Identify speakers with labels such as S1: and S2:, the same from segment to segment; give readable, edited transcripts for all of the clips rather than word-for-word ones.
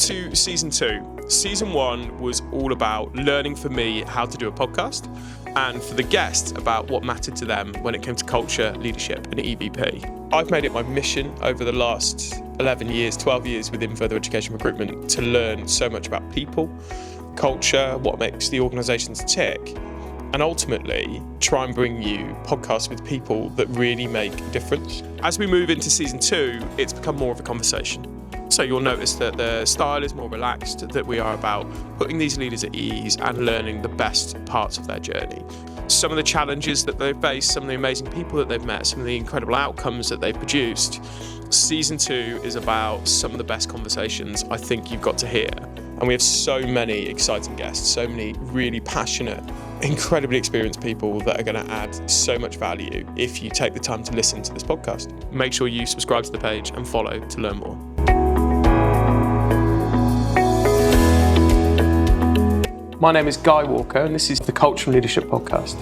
S1: to season 2. Season 1 was all about learning for me how to do a podcast, and for the guests about what mattered to them when it came to culture, leadership and EVP. I've made it my mission over the last 11 years, 12 years within further education recruitment to learn so much about people, culture, what makes the organisations tick, and ultimately try and bring you podcasts with people that really make a difference. As we move into season 2, it's become more of a conversation. So you'll notice that the style is more relaxed, that we are about putting these leaders at ease and learning the best parts of their journey. Some of the challenges that they've faced, some of the amazing people that they've met, some of the incredible outcomes that they've produced. Season 2 is about some of the best conversations I think you've got to hear. And we have so many exciting guests, so many really passionate, incredibly experienced people that are going to add so much value if you take the time to listen to this podcast. Make sure you subscribe to the page and follow to learn more. My name is Guy Walker and this is the Culture and Leadership Podcast.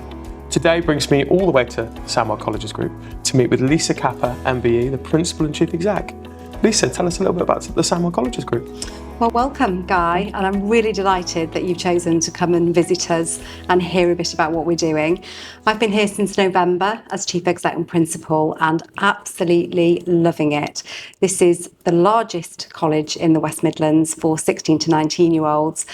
S1: Today brings me all the way to Sandwell Collegse Group to meet with Lisa Capper MBE, the Principal and Chief Exec. Lisa, tell us a little bit about the Sandwell Collegse Group.
S2: Well, welcome, Guy, and I'm really delighted that you've chosen to come and visit us and hear a bit about what we're doing. I've been here since November as Chief Exec and Principal and absolutely loving it. This is the largest college in the West Midlands for 16 to 19-year-olds.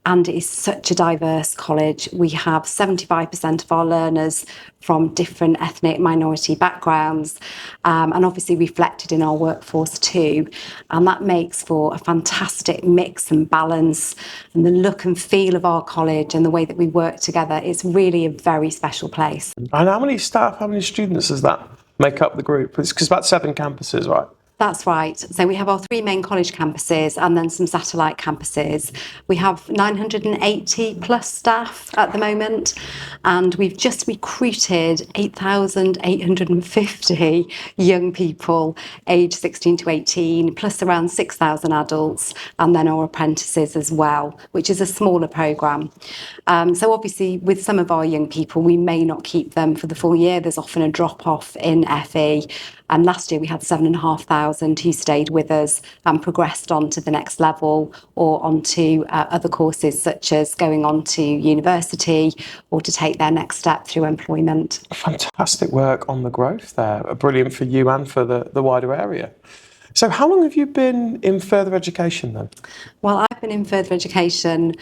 S2: And it is such a diverse college. We have 75% of our learners from different ethnic minority backgrounds, and obviously reflected in our workforce too. And that makes for a fantastic mix and balance, and the look and feel of our college and the way that we work together. It's really a very special place.
S1: And how many staff, how many students does that make up the group? It's about 7 campuses, right?
S2: That's right. So we have our 3 main college campuses and then some satellite campuses. We have 980 plus staff at the moment, and we've just recruited 8,850 young people aged 16 to 18, plus around 6,000 adults, and then our apprentices as well, which is a smaller programme. So obviously with some of our young people, we may not keep them for the full year. There's often a drop-off in FE. And last year we had 7,500 who stayed with us and progressed on to the next level or onto other courses such as going on to university or to take their next step through employment.
S1: Fantastic work on the growth there. Brilliant for you and for the wider area. So how long have you been in further education then?
S2: Well, I've been in further education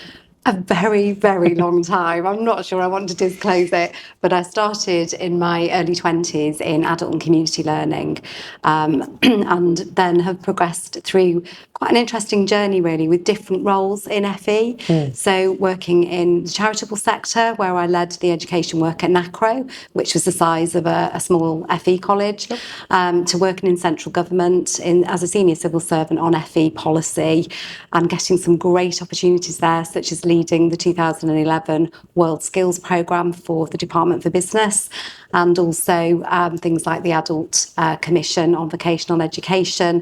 S2: a very, very long time. I'm not sure I want to disclose it, but I started in my early 20s in adult and community learning, and then have progressed through quite an interesting journey really with different roles in FE. So working in the charitable sector where I led the education work at NACRO, which was the size of a small FE college, to working in central government as a senior civil servant on FE policy and getting some great opportunities there, such as leading the 2011 World Skills Programme for the Department for Business, and also things like the Adult Commission on Vocational Education.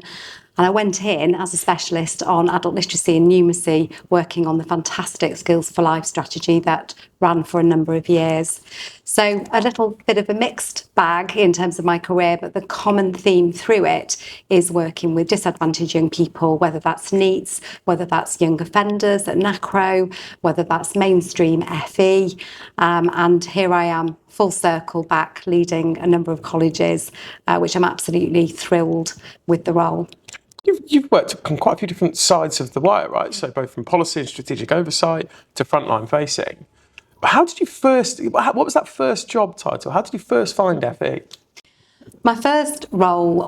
S2: And I went in as a specialist on adult literacy and numeracy, working on the fantastic Skills for Life strategy that ran for a number of years. So a little bit of a mixed bag in terms of my career, but the common theme through it is working with disadvantaged young people, whether that's NEETs, whether that's young offenders at NACRO, whether that's mainstream FE. And here I am, full circle back, leading a number of colleges, which I'm absolutely thrilled with the role.
S1: You've worked on quite a few different sides of the wire, right? So both from policy and strategic oversight to frontline facing. How did you what was that first job title? How did you first find FE?
S2: My first role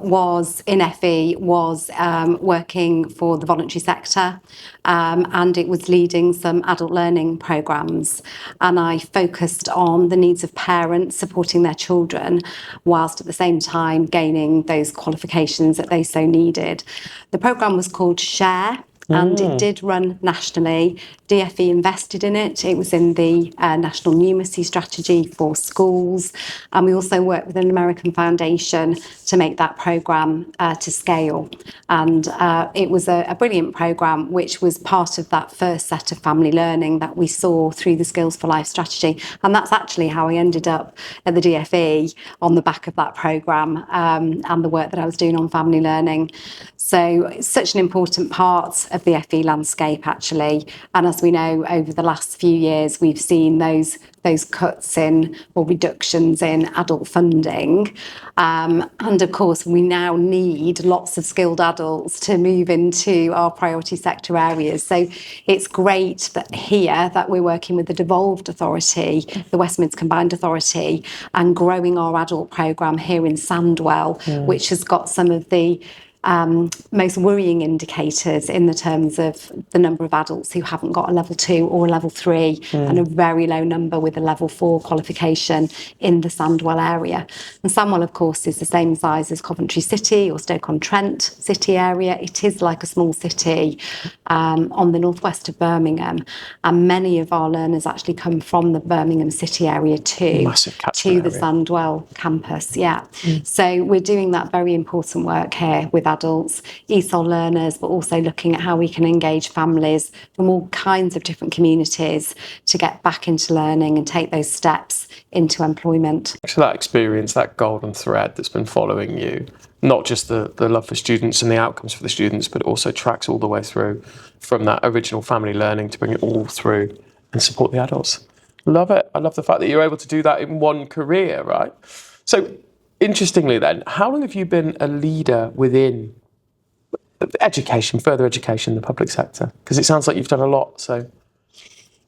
S2: in FE was working for the voluntary sector, and it was leading some adult learning programmes, and I focused on the needs of parents supporting their children whilst at the same time gaining those qualifications that they so needed. The programme was called SHARE, and it did run nationally. DFE invested in it. It was in the National Numeracy Strategy for schools. And we also worked with an American foundation to make that programme to scale. And it was a brilliant programme, which was part of that first set of family learning that we saw through the Skills for Life strategy. And that's actually how I ended up at the DFE on the back of that programme and the work that I was doing on family learning. So it's such an important part of the FE landscape, actually. And as we know, over the last few years, we've seen those cuts in or reductions in adult funding. And of course, we now need lots of skilled adults to move into our priority sector areas. So it's great that here that we're working with the devolved authority, the West Midlands Combined Authority, and growing our adult programme here in Sandwell, which has got some of the most worrying indicators in the terms of the number of adults who haven't got a level 2 or a level 3 and a very low number with a level 4 qualification in the Sandwell area. And Sandwell, of course, is the same size as Coventry City or Stoke-on-Trent city area. It is like a small city on the northwest of Birmingham, and many of our learners actually come from the Birmingham city area too, to the Sandwell campus. So we're doing that very important work here with adults, ESOL learners, but also looking at how we can engage families from all kinds of different communities to get back into learning and take those steps into employment.
S1: So that experience, that golden thread that's been following you, not just the love for students and the outcomes for the students, but it also tracks all the way through from that original family learning to bring it all through and support the adults. Love it. I love the fact that you're able to do that in one career, right? So interestingly then, how long have you been a leader within education, further education in the public sector? Because it sounds like you've done a lot, so...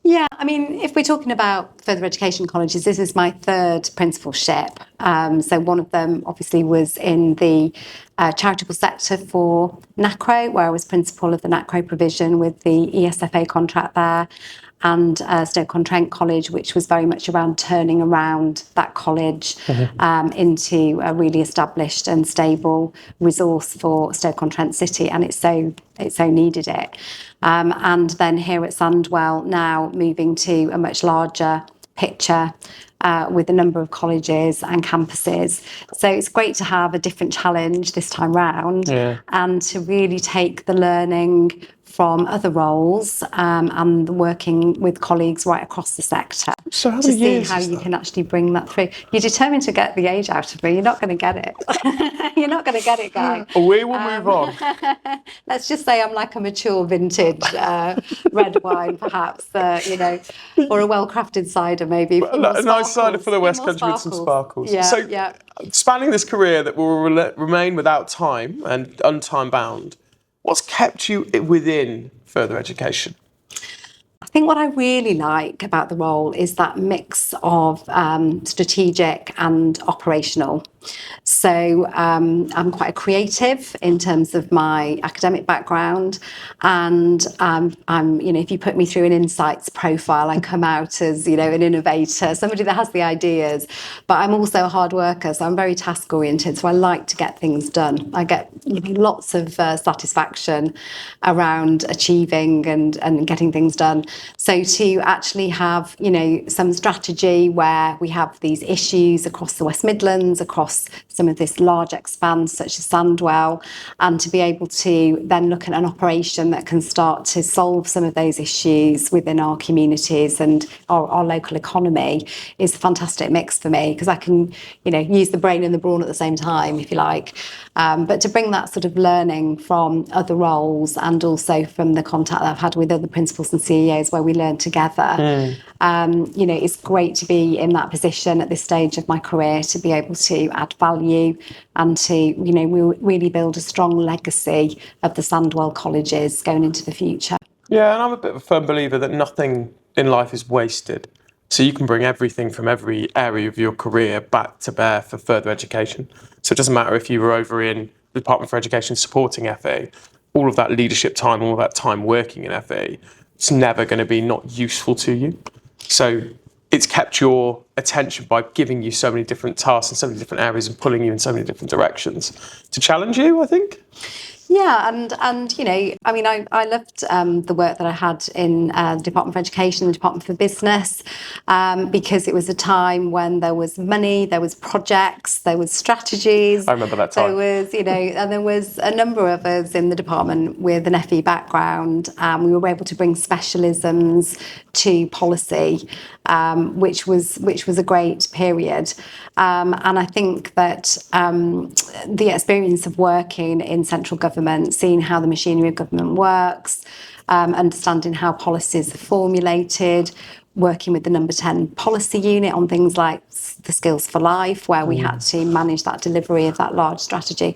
S2: Yeah, I mean, if we're talking about further education colleges, this is my third principalship. So one of them obviously was in the charitable sector for NACRO, where I was principal of the NACRO provision with the ESFA contract there, and Stoke-on-Trent College, which was very much around turning around that college into a really established and stable resource for Stoke-on-Trent City, and it so needed it. And then here at Sandwell, now moving to a much larger picture with a number of colleges and campuses. So it's great to have a different challenge this time round and to really take the learning from other roles and working with colleagues right across the sector
S1: so how
S2: to
S1: many
S2: see
S1: years
S2: how you can actually bring that through. You're determined to get the age out of me. You're not going to get it. You're not going to get it, Guy.
S1: We will move on.
S2: Let's just say I'm like a mature vintage red wine, perhaps, or a well-crafted cider, maybe.
S1: A nice cider for the West Country with some sparkles. Spanning this career that will remain without time and untime bound, what's kept you within further education?
S2: I think what I really like about the role is that mix of strategic and operational. So I'm quite a creative in terms of my academic background, and if you put me through an insights profile, I come out as an innovator, somebody that has the ideas. But I'm also a hard worker, so I'm very task oriented. So I like to get things done. I get lots of satisfaction around achieving and getting things done. So to actually have some strategy where we have these issues across the West Midlands, across some of this large expanse such as Sandwell, and to be able to then look at an operation that can start to solve some of those issues within our communities and our local economy is a fantastic mix for me, because I can use the brain and the brawn at the same time, if you like. But to bring that sort of learning from other roles and also from the contact that I've had with other principals and CEOs where we learn together, it's great to be in that position at this stage of my career, to be able to add value and to really build a strong legacy of the Sandwell colleges going into the future.
S1: Yeah, and I'm a bit of a firm believer that nothing in life is wasted. So you can bring everything from every area of your career back to bear for further education. So it doesn't matter if you were over in the Department for Education supporting FE, all of that leadership time, all of that time working in FE, it's never going to be not useful to you. So it's kept your attention by giving you so many different tasks in so many different areas and pulling you in so many different directions to challenge you, I think.
S2: Yeah, and I loved the work that I had in the Department for Education, the Department for Business, because it was a time when there was money, there was projects, there was strategies.
S1: I remember that time.
S2: There was, and there was a number of us in the department with an FE background. We were able to bring specialisms to policy, which was a great period. And I think that the experience of working in central government government, seeing how the machinery of government works, understanding how policies are formulated, working with the number 10 policy unit on things like the Skills for Life, where we had to manage that delivery of that large strategy.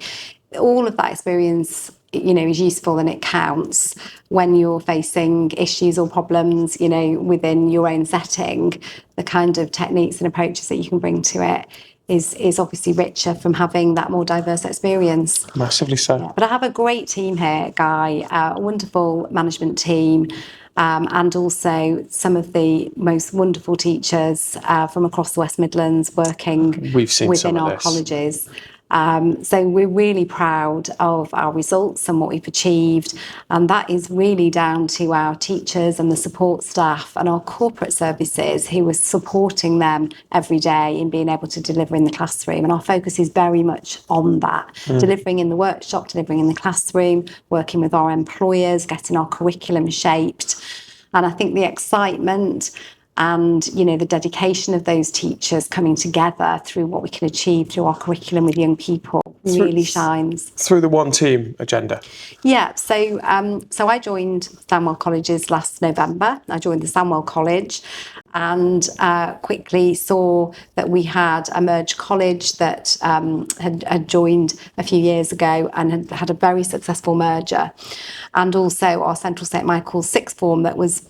S2: All of that experience, is useful, and it counts when you're facing issues or problems, within your own setting. The kind of techniques and approaches that you can bring to it is obviously richer from having that more diverse experience.
S1: Massively so.
S2: Yeah. But I have a great team here, Guy, a wonderful management team, and also some of the most wonderful teachers from across the West Midlands working within our colleges. So we're really proud of our results and what we've achieved, and that is really down to our teachers and the support staff and our corporate services who are supporting them every day in being able to deliver in the classroom. And our focus is very much on that, delivering in the workshop, delivering in the classroom, working with our employers, getting our curriculum shaped. And I think the excitement and the dedication of those teachers coming together through what we can achieve through our curriculum with young people really shines
S1: through the one team agenda.
S2: Yeah, so I joined Sandwell Colleges last November. I joined the Sandwell College and quickly saw that we had a merged college that had joined a few years ago and had a very successful merger, and also our Central St Michael's sixth form that was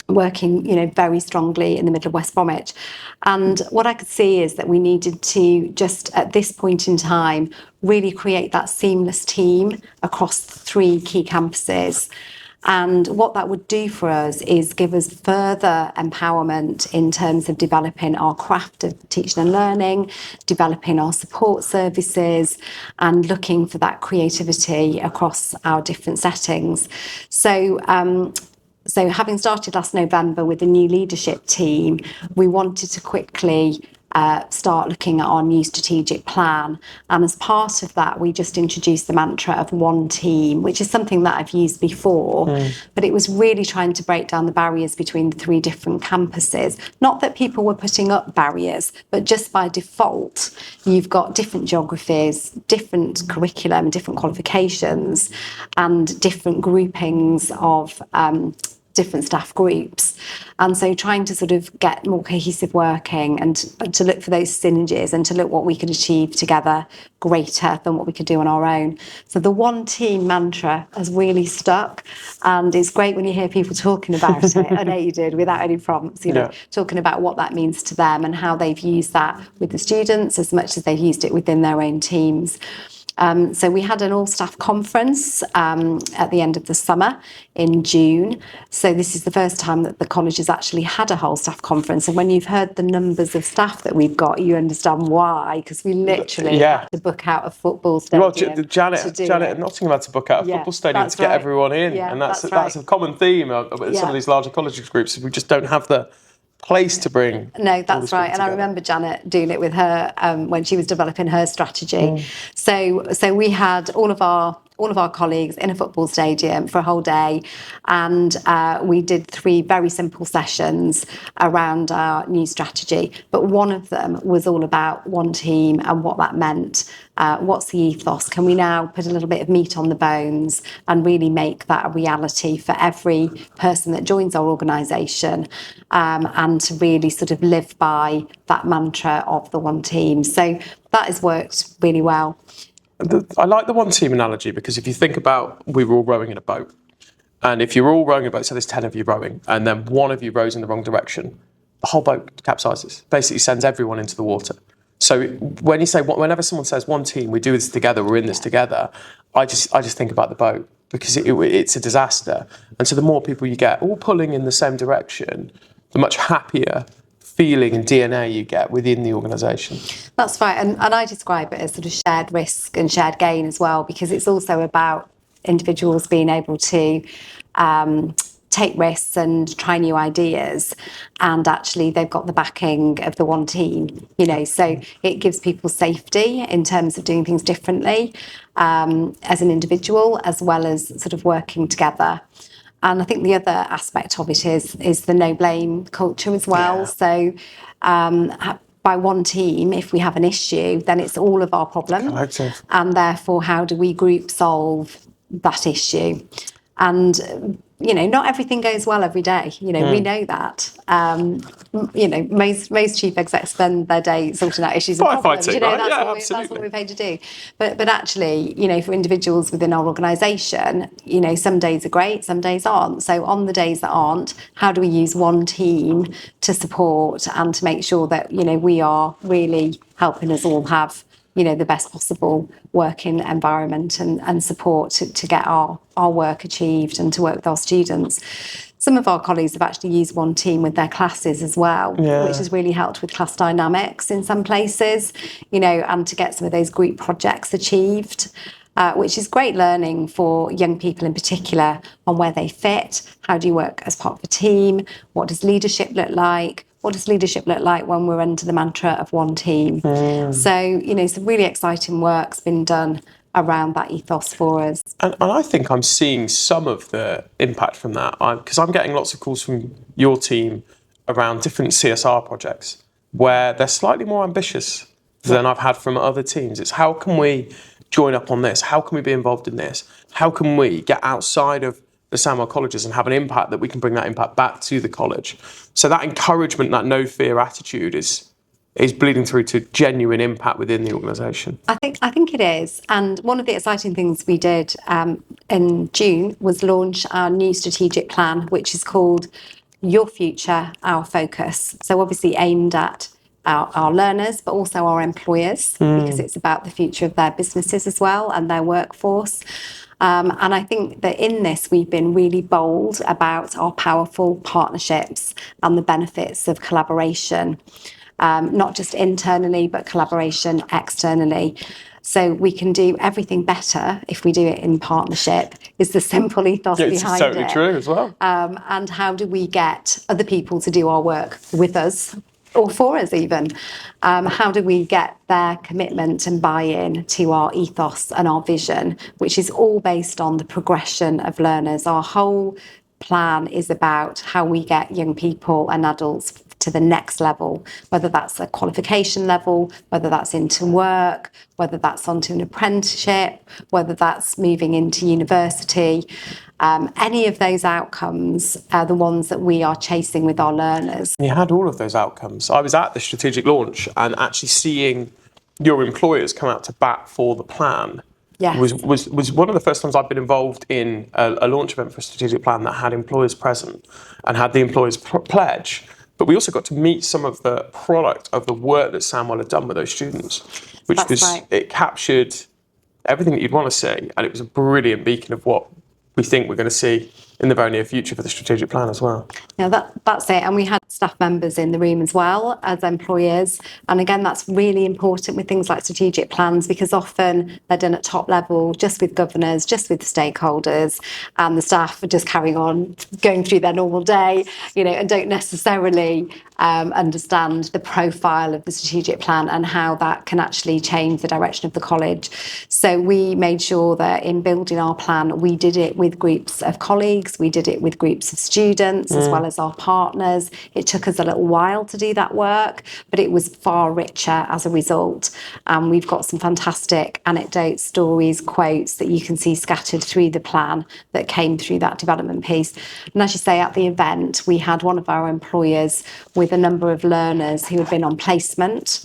S2: working, very strongly in the middle of West Bromwich. And what I could see is that we needed to just at this point in time really create that seamless team across three key campuses. And what that would do for us is give us further empowerment in terms of developing our craft of teaching and learning, developing our support services, and looking for that creativity across our different settings. So having started last November with the new leadership team, we wanted to quickly start looking at our new strategic plan. And as part of that, we just introduced the mantra of one team, which is something that I've used before, but it was really trying to break down the barriers between the three different campuses. Not that people were putting up barriers, but just by default, you've got different geographies, different curriculum, different qualifications, and different groupings of different staff groups. And so trying to sort of get more cohesive working and to look for those synergies and to look what we could achieve together greater than what we could do on our own. So the one team mantra has really stuck, and it's great when you hear people talking about it, unaided, without any prompts, talking about what that means to them and how they've used that with the students as much as they've used it within their own teams. So we had an all-staff conference at the end of the summer in June. So this is the first time that the college has actually had a whole staff conference. And when you've heard the numbers of staff that we've got, you understand why, because we literally had to book out a football stadium.
S1: Well, Janet at Nottingham had to book out a football stadium to get everyone in. Yeah, and that's a common theme of some of these larger college groups. We just don't have the place to bring.
S2: No, that's right. And I remember Janet doing it with her when she was developing her strategy. So we had all of our colleagues in a football stadium for a whole day, and we did 3 very simple sessions around our new strategy. But one of them was all about one team and what that meant. What's the ethos? Can we now put a little bit of meat on the bones and really make that a reality for every person that joins our organisation, and to really sort of live by that mantra of the one team? So that has worked really well.
S1: I like the one team analogy, because if you think about, we were all rowing in a boat, and if you're all rowing in a boat, so there's 10 of you rowing, and then one of you rows in the wrong direction, the whole boat capsizes, basically sends everyone into the water. So when you say, whenever someone says one team, we do this together, we're in this together, I just think about the boat, because it's a disaster. And so the more people you get all pulling in the same direction, the much happier feeling and DNA you get within the organisation.
S2: That's right, and I describe it as sort of shared risk and shared gain as well, because it's also about individuals being able to take risks and try new ideas, and actually they've got the backing of the one team, so it gives people safety in terms of doing things differently as an individual, as well as sort of working together. And I think the other aspect of it is the no blame culture as well. So by one team, if we have an issue, then it's all of our problem.
S1: Collective.
S2: And therefore, how do we group solve that issue. And not everything goes well every day. We know that. Most chief execs spend their day sorting out issues and problems.
S1: Firefighting, right?
S2: That's what we're paid to do. But actually, for individuals within our organisation, some days are great, some days aren't. So on the days that aren't, how do we use one team to support and to make sure that we are really helping us all have the best possible working environment and support to get our work achieved and to work with our students. Some of our colleagues have actually used one team with their classes as well, which has really helped with class dynamics in some places, and to get some of those group projects achieved, which is great learning for young people in particular on where they fit. How do you work as part of a team? What does leadership look like? What does leadership look like when we're under the mantra of one team? So, some really exciting work's been done around that ethos for us.
S1: And I think I'm seeing some of the impact from that, because I'm getting lots of calls from your team around different CSR projects where they're slightly more ambitious than I've had from other teams. It's how can we join up on this? How can we be involved in this? How can we get outside of the Sandwell colleges and have an impact that we can bring that impact back to the college? So that encouragement, that no fear attitude is bleeding through to genuine impact within the organisation.
S2: I think it is. And one of the exciting things we did in June was launch our new strategic plan, which is called Your Future, Our Focus. So obviously aimed at our learners, but also our employers, because it's about the future of their businesses as well and their workforce. And I think that in this, we've been really bold about our powerful partnerships and the benefits of collaboration, not just internally, but collaboration externally. So we can do everything better if we do it in partnership, is the simple ethos behind it.
S1: It's totally true as well.
S2: And how do we get other people to do our work with us, or for us even? How do we get their commitment and buy-in to our ethos and our vision, which is all based on the progression of learners? Our whole plan is about how we get young people and adults to the next level, whether that's a qualification level, whether that's into work, whether that's onto an apprenticeship, whether that's moving into university. Any of those outcomes are the ones that we are chasing with our learners.
S1: You had all of those outcomes. I was at the strategic launch and actually seeing your employers come out to bat for the plan was one of the first times I've been involved in a launch event for a strategic plan that had employers present and had the employers pledge. But we also got to meet some of the product of the work that Sandwell had done with those students, which it captured everything that you'd want to see. And it was a brilliant beacon of what we think we're going to see in the very near future for the strategic plan as well.
S2: Yeah, that's it. And we had staff members in the room as well as employers. And again, that's really important with things like strategic plans, because often they're done at top level, just with governors, just with stakeholders, and the staff are just carrying on going through their normal day, and don't necessarily understand the profile of the strategic plan and how that can actually change the direction of the college. So we made sure that in building our plan, we did it with groups of colleagues, we did it with groups of students as well as our partners. It took us a little while to do that work, but it was far richer as a result. And we've got some fantastic anecdotes, stories, quotes that you can see scattered through the plan that came through that development piece. And as you say, at the event, we had one of our employers with a number of learners who had been on placement.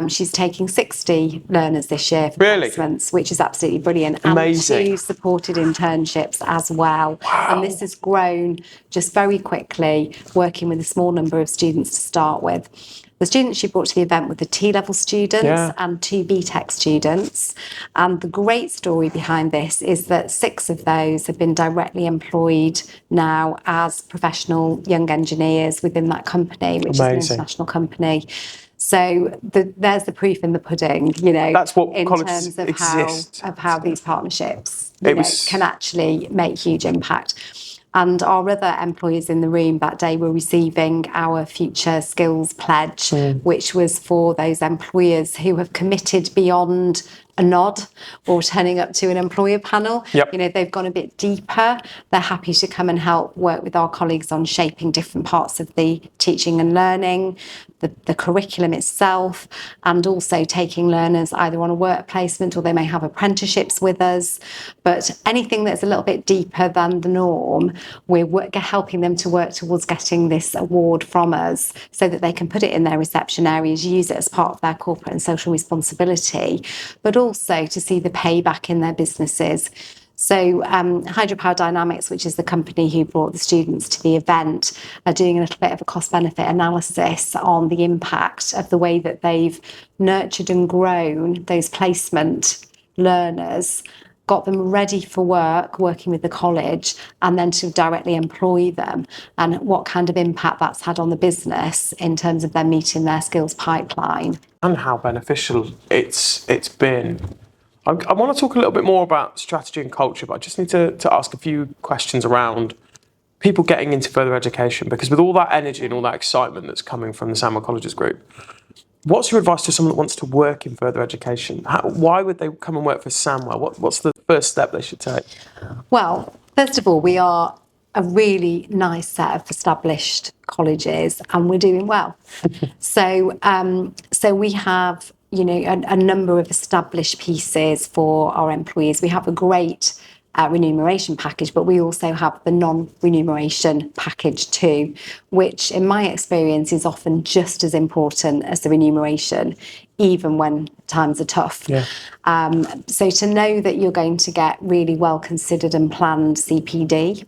S2: She's taking 60 learners this year for placements, which is absolutely brilliant.
S1: Amazing.
S2: And 2 supported internships as well.
S1: Wow.
S2: And this has grown just very quickly, working with a small number of students to start with. The students she brought to the event were the T-level students and 2 BTEC students. And the great story behind this is that 6 of those have been directly employed now as professional young engineers within that company, which is an international company. So there's the proof in the pudding,
S1: That's what
S2: in
S1: colleges
S2: terms of
S1: exist.
S2: how these partnerships can actually make huge impact. And our other employees in the room that day were receiving our Future Skills Pledge, which was for those employers who have committed beyond a nod or turning up to an employer panel.
S1: Yep.
S2: You know, they've gone a bit deeper. They're happy to come and help work with our colleagues on shaping different parts of the teaching and learning, the curriculum itself, and also taking learners either on a work placement or they may have apprenticeships with us. But anything that's a little bit deeper than the norm, we're helping them to work towards getting this award from us so that they can put it in their reception areas, use it as part of their corporate and social responsibility, but also to see the payback in their businesses. So Hydropower Dynamics, which is the company who brought the students to the event, are doing a little bit of a cost-benefit analysis on the impact of the way that they've nurtured and grown those placement learners, got them ready for work, working with the college, and then to directly employ them, and what kind of impact that's had on the business in terms of them meeting their skills pipeline.
S1: And how beneficial it's been. I want to talk a little bit more about strategy and culture, but I just need to ask a few questions around people getting into further education, because with all that energy and all that excitement that's coming from the Sandwell Collegse Group, what's your advice to someone that wants to work in further education? Why would they come and work for Sandwell? What's the first step they should take?
S2: Well, first of all, we are a really nice set of established colleges and we're doing well. So we have, you know, a number of established pieces for our employees. We have a great remuneration package, but we also have the non-remuneration package too, which in my experience is often just as important as the remuneration, even when times are tough.
S1: Yeah.
S2: So to know that you're going to get really well considered and planned CPD,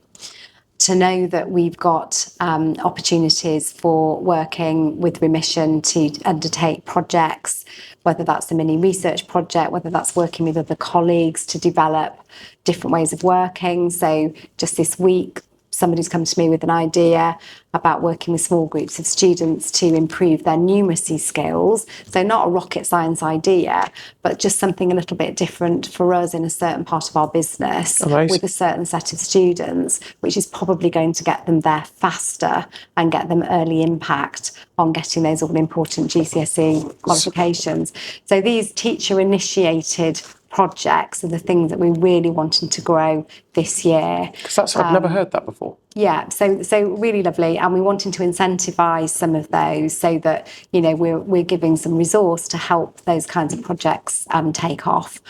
S2: to know that we've got opportunities for working with Remission to undertake projects, whether that's a mini research project, whether that's working with other colleagues to develop different ways of working. So just this week, somebody's come to me with an idea about working with small groups of students to improve their numeracy skills. So not a rocket science idea, but just something a little bit different for us in a certain part of our business.
S1: Amazing.
S2: With a certain set of students, which is probably going to get them there faster and get them early impact on getting those all-important GCSE qualifications. So these teacher-initiated projects are the things that we're really wanting to grow this year.
S1: Because I've never heard that before.
S2: Yeah, so really lovely, and we're wanting to incentivise some of those so that, you know, we're giving some resource to help those kinds of projects take off.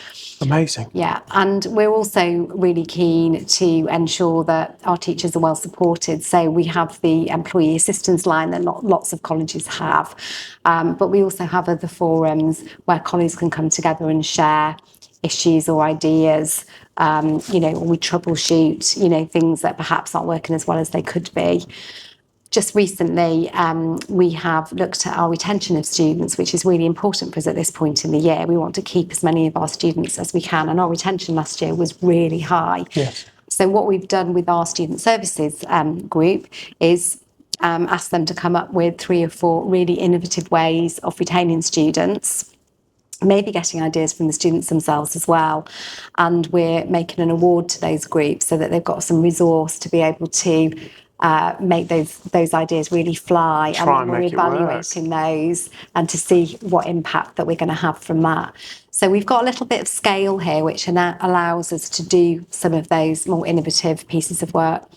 S1: Amazing.
S2: Yeah, and we're also really keen to ensure that our teachers are well supported. So we have the employee assistance line that lots of colleges have, but we also have other forums where colleagues can come together and share issues or ideas. You know, we troubleshoot, you know, things that perhaps aren't working as well as they could be. Just recently, we have looked at our retention of students, which is really important for us at this point in the year. We want to keep as many of our students as we can, and our retention last year was really high.
S1: Yes.
S2: So what we've done with our student services group is ask them to come up with 3 or 4 really innovative ways of retaining students, maybe getting ideas from the students themselves as well. And we're making an award to those groups so that they've got some resource to be able to make those ideas really fly. And then we're evaluating those and to see what impact that we're going to have from that. So we've got a little bit of scale here, which allows us to do some of those more innovative pieces of work.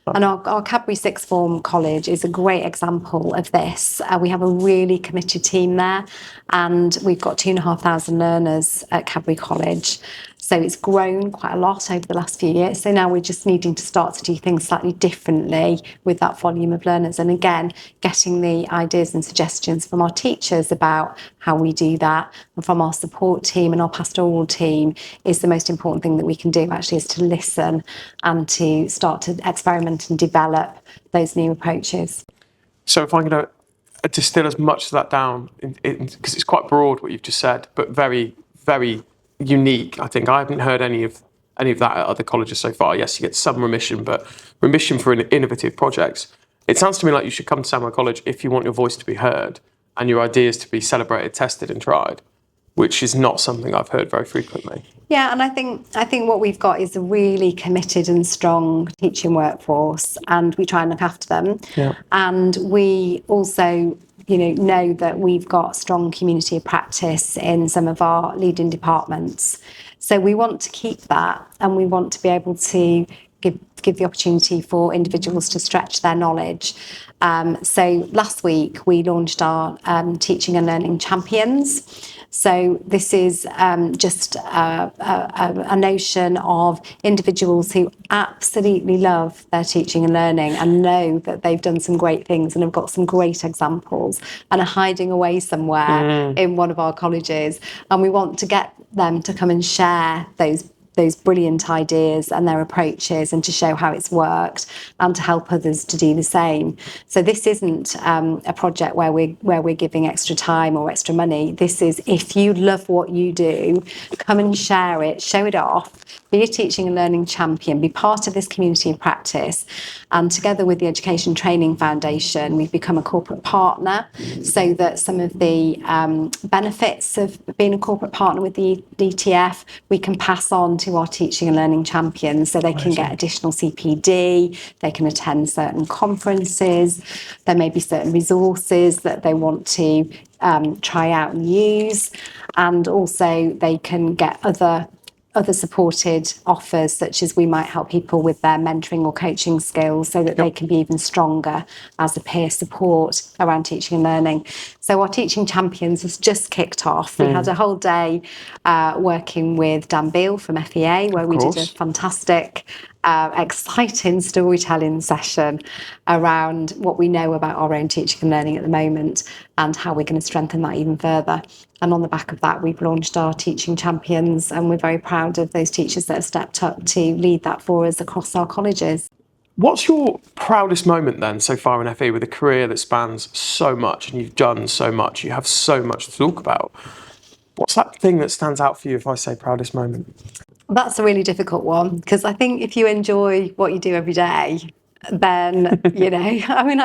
S2: And our Cadbury Sixth Form College is a great example of this. We have a really committed team there, and we've got 2,500 learners at Cadbury College. So it's grown quite a lot over the last few years. So now we're just needing to start to do things slightly differently with that volume of learners. And again, getting the ideas and suggestions from our teachers about how we do that, and from our support team and our pastoral team, is the most important thing that we can do, actually, is to listen and to start to experiment and develop those new approaches.
S1: So if I'm going to distill as much of that down, because it's quite broad what you've just said, but very, very unique. I think I haven't heard any of that at other colleges so far. Yes, you get some remission, but remission for innovative projects. It sounds to me like you should come to Sandwell College if you want your voice to be heard and your ideas to be celebrated, tested and tried, which is not something I've heard very frequently.
S2: Yeah, and I think what we've got is a really committed and strong teaching workforce, and we try and look after them.
S1: Yeah.
S2: And we also know that we've got strong community of practice in some of our leading departments. So we want to keep that, and we want to be able to give the opportunity for individuals to stretch their knowledge. So last week we launched our Teaching and Learning Champions. So this is just a notion of individuals who absolutely love their teaching and learning and know that they've done some great things and have got some great examples and are hiding away somewhere in one of our colleges. And we want to get them to come and share those brilliant ideas and their approaches, and to show how it's worked and to help others to do the same. So this isn't a project where we're giving extra time or extra money. This is, if you love what you do, come and share it, show it off, be a teaching and learning champion, be part of this community of practice. And together with the Education Training Foundation, we've become a corporate partner, so that some of the benefits of being a corporate partner with the DTF, we can pass on to our teaching and learning champions, so they can get additional CPD, they can attend certain conferences, there may be certain resources that they want to try out and use, and also they can get other supported offers, such as we might help people with their mentoring or coaching skills, so that they can be even stronger as a peer support around teaching and learning. So our Teaching Champions has just kicked off. We had a whole day working with Dan Beale from FEA, where we did a fantastic exciting storytelling session around what we know about our own teaching and learning at the moment and how we're going to strengthen that even further. And on the back of that, we've launched our Teaching Champions, and we're very proud of those teachers that have stepped up to lead that for us across our colleges.
S1: What's your proudest moment then so far in FE, with a career that spans so much and you've done so much, you have so much to talk about? What's that thing that stands out for you if I say proudest moment?
S2: That's a really difficult one, because I think if you enjoy what you do every day, then, I mean,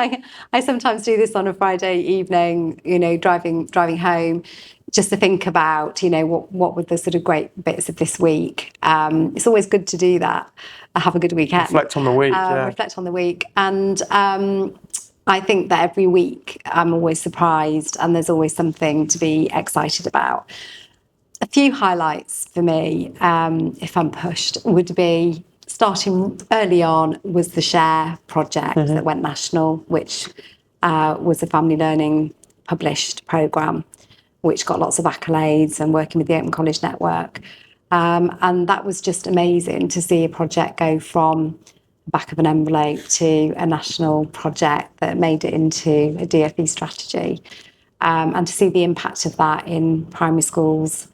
S2: I sometimes do this on a Friday evening, driving home, just to think about, what were the sort of great bits of this week. It's always good to do that. Have a good weekend.
S1: Reflect on the week,
S2: Reflect on the week. And I think that every week I'm always surprised, and there's always something to be excited about. A few highlights for me, if I'm pushed, would be starting early on was the SHARE project that went national, which was a family learning published programme, which got lots of accolades, and working with the Open College Network. And that was just amazing to see a project go from the back of an envelope to a national project that made it into a DfE strategy. And to see the impact of that in primary schools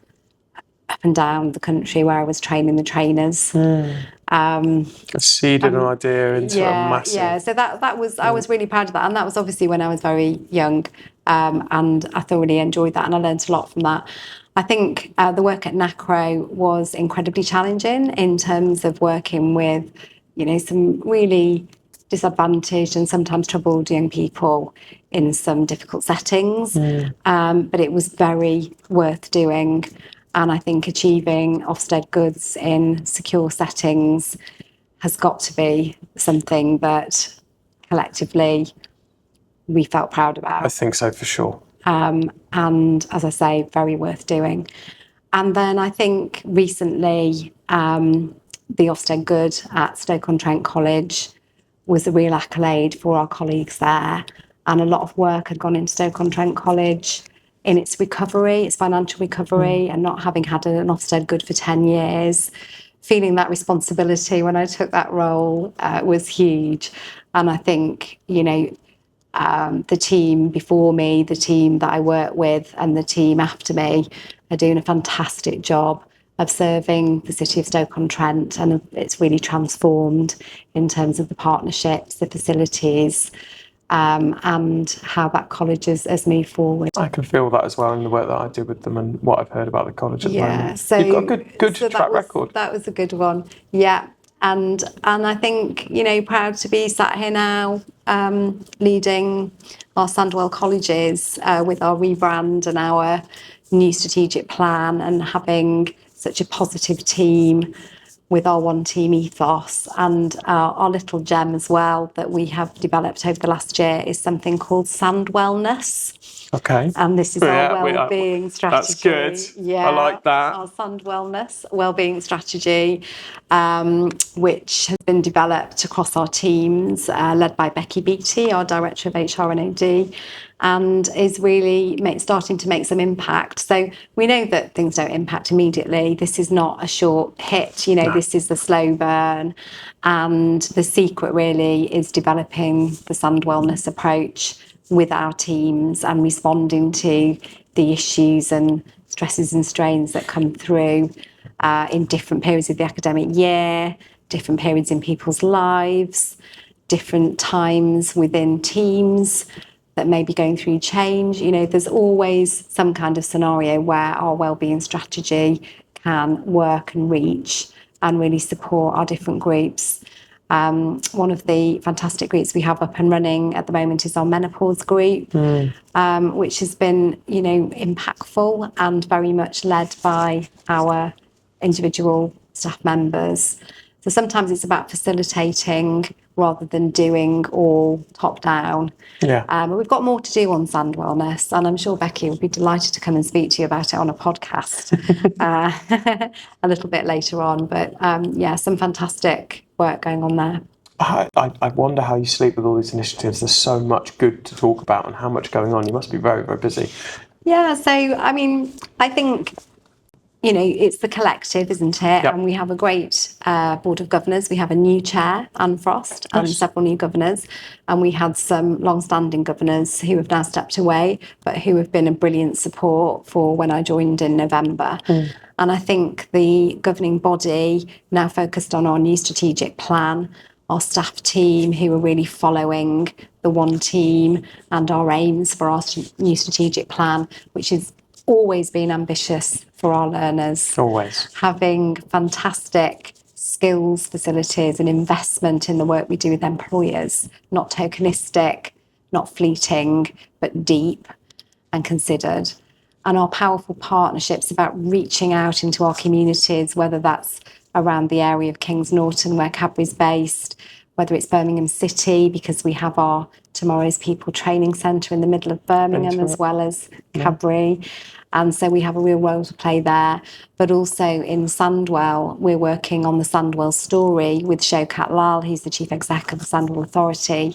S2: up and down the country where I was training the trainers.
S1: Seeded an idea into a massive...
S2: Yeah, so that was, I was really proud of that. And that was obviously when I was very young, and I thoroughly enjoyed that, and I learned a lot from that. I think the work at NACRO was incredibly challenging in terms of working with, some really disadvantaged and sometimes troubled young people in some difficult settings. But it was very worth doing. And I think achieving Ofsted goods in secure settings has got to be something that collectively we felt proud about.
S1: I think so, for sure.
S2: And as I say, very worth doing. And then I think recently the Ofsted Good at Stoke-on-Trent College was a real accolade for our colleagues there. And a lot of work had gone into Stoke-on-Trent College in its recovery, its financial recovery, and not having had an Ofsted Good for 10 years. Feeling that responsibility when I took that role was huge. And I think, the team before me, the team that I work with, and the team after me are doing a fantastic job of serving the city of Stoke-on-Trent, and it's really transformed in terms of the partnerships, the facilities, and how that college has moved forward.
S1: I can feel that as well in the work that I do with them and what I've heard about the college at the moment.
S2: So
S1: you've got a good track record.
S2: That was a good one, yeah. And I think, proud to be sat here now, leading our Sandwell Colleges with our rebrand and our new strategic plan, and having such a positive team with our one team ethos. And our little gem as well that we have developed over the last year is something called Sandwellness.
S1: Okay.
S2: And this is our wellbeing strategy.
S1: That's good.
S2: Yeah,
S1: I like that.
S2: Our Sandwellness wellbeing strategy, which has been developed across our teams, led by Becky Beattie, our Director of HR and OD, and is really starting to make some impact. So we know that things don't impact immediately. This is not a short hit, you know, this is the slow burn. And the secret really is developing the Sandwellness approach with our teams and responding to the issues and stresses and strains that come through in different periods of the academic year, different periods in people's lives, different times within teams that may be going through change. You know, there's always some kind of scenario where our wellbeing strategy can work and reach and really support our different groups. One of the fantastic groups we have up and running at the moment is our menopause group, which has been, you know, impactful and very much led by our individual staff members. So sometimes it's about facilitating rather than doing all top down.
S1: Yeah.
S2: We've got more to do on Sandwellness, and I'm sure Becky will be delighted to come and speak to you about it on a podcast a little bit later on. But yeah, some fantastic work going on there.
S1: I wonder how you sleep with all these initiatives. There's so much good to talk about and how much going on. You must be very, very busy.
S2: Yeah, so I mean, I think, you know, it's the collective, isn't it?
S1: Yep.
S2: And we have a great board of governors. We have a new chair, Anne Frost, and several new governors. And we had some long-standing governors who have now stepped away, but who have been a brilliant support for when I joined in November. And I think the governing body now focused on our new strategic plan, our staff team who are really following the one team and our aims for our new strategic plan, which is always been ambitious for our learners.
S1: Always.
S2: Having fantastic skills facilities and investment in the work we do with employers, not tokenistic, not fleeting, but deep and considered. And our powerful partnerships about reaching out into our communities, whether that's around the area of Kings Norton where Cadbury's based, whether it's Birmingham City, because we have our Tomorrow's People training centre in the middle of Birmingham as well as Cadbury. And so we have a real role to play there. But also in Sandwell, we're working on the Sandwell story with Shaukat Lal, who's the Chief Exec of the Sandwell Authority.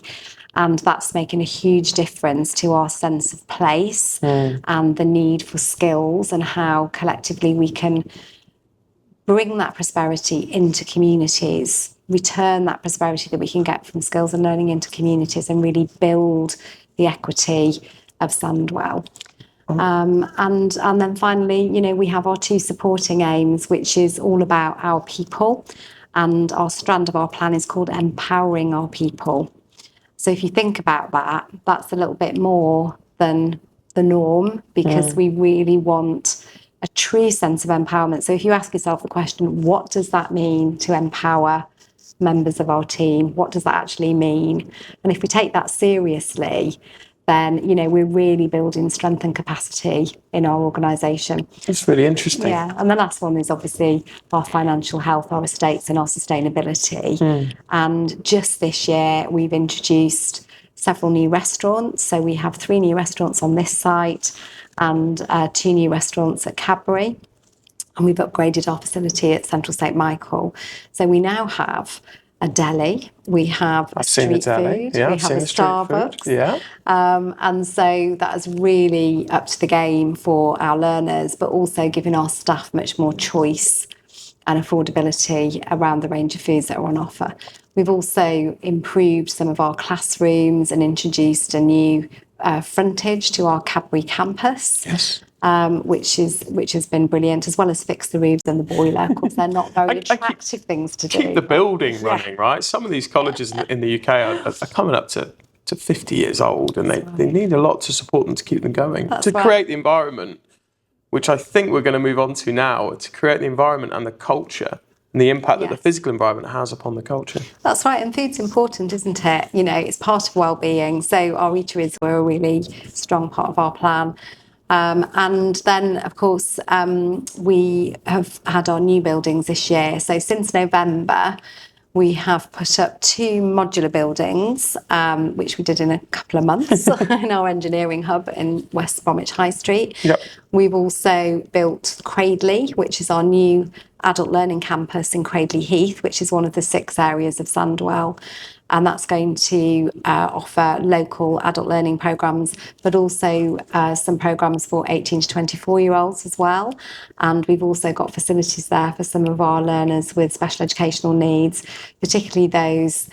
S2: And that's making a huge difference to our sense of place and the need for skills and how collectively we can bring that prosperity into communities, return that prosperity that we can get from skills and learning into communities and really build the equity of Sandwell. And then finally, you know, we have our two supporting aims, which is all about our people. And our strand of our plan is called Empowering Our People. So if you think about that, that's a little bit more than the norm because we really want a true sense of empowerment. So if you ask yourself the question, what does that mean to empower members of our team? What does that actually mean? And if we take that seriously, then, you know, we're really building strength and capacity in our organisation.
S1: It's really interesting.
S2: Yeah, and the last one is obviously our financial health, our estates and our sustainability. And just this year, we've introduced several new restaurants. So we have 3 new restaurants on this site and 2 new restaurants at Cadbury. And we've upgraded our facility at Central St Michael. So we now have a deli, we have a street food, we have a Starbucks. And so that is really up to the game for our learners, but also giving our staff much more choice and affordability around the range of foods that are on offer. We've also improved some of our classrooms and introduced a new frontage to our Cadbury campus.
S1: Yes.
S2: Which has been brilliant, as well as fix the roofs and the boiler. Of course, they're not very attractive things to do.
S1: Keep the building running, right? Some of these colleges in the UK are coming up to 50 years old, and they need a lot to support them to keep them going. Create the environment, which I think we're going to move on to now, to create the environment and the culture and the impact that the physical environment has upon the culture.
S2: That's right, and food's important, isn't it? You know, it's part of wellbeing. So our eateries were a really strong part of our plan. And then, of course, we have had our new buildings this year. So since November, we have put up 2 modular buildings, which we did in a couple of months in our engineering hub in West Bromwich High Street.
S1: Yep.
S2: We've also built Cradley, which is our new adult learning campus in Cradley Heath, which is one of the 6 areas of Sandwell. And that's going to offer local adult learning programmes, but also some programmes for 18 to 24-year-olds as well. And we've also got facilities there for some of our learners with special educational needs, particularly those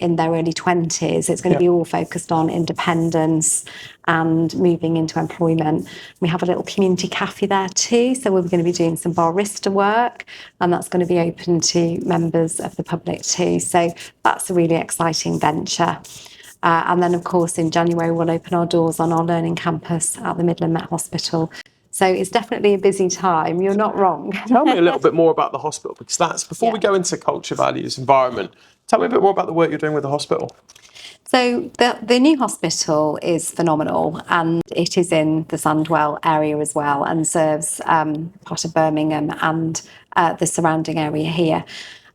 S2: in their early 20s. It's going to be all focused on independence and moving into employment. We have a little community cafe there too, so we're going to be doing some barista work, and that's going to be open to members of the public too. So that's a really exciting venture. And then, of course, in January, we'll open our doors on our learning campus at the Midland Met Hospital. So it's definitely a busy time. You're not wrong.
S1: Tell me a little bit more about the hospital, because that's, before we go into culture, values, environment, tell me a bit more about the work you're doing with the hospital.
S2: So the new hospital is phenomenal, and it is in the Sandwell area as well, and serves part of Birmingham and the surrounding area here.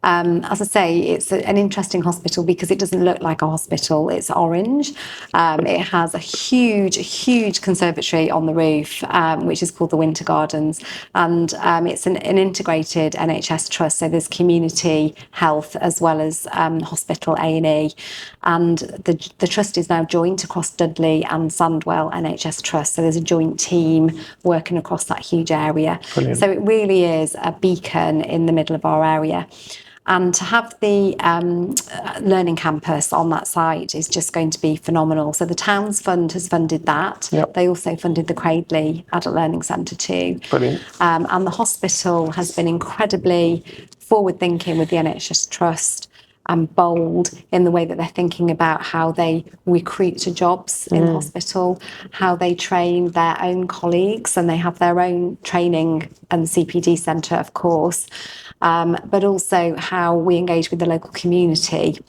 S2: As I say, it's an interesting hospital because it doesn't look like a hospital. It's orange. It has a huge conservatory on the roof, which is called the Winter Gardens. And it's an integrated NHS trust. So there's community health as well as hospital A&E. And the trust is now joint across Dudley and Sandwell NHS Trust. So there's a joint team working across that huge area.
S1: Brilliant.
S2: So it really is a beacon in the middle of our area. And to have the learning campus on that site is just going to be phenomenal. So the Towns Fund has funded that.
S1: Yep.
S2: They also funded the Cradley Adult Learning Centre too.
S1: Brilliant.
S2: And the hospital has been incredibly forward-thinking with the NHS Trust and bold in the way that they're thinking about how they recruit to jobs in the hospital, how they train their own colleagues, and they have their own training and CPD centre, of course, but also how we engage with the local community.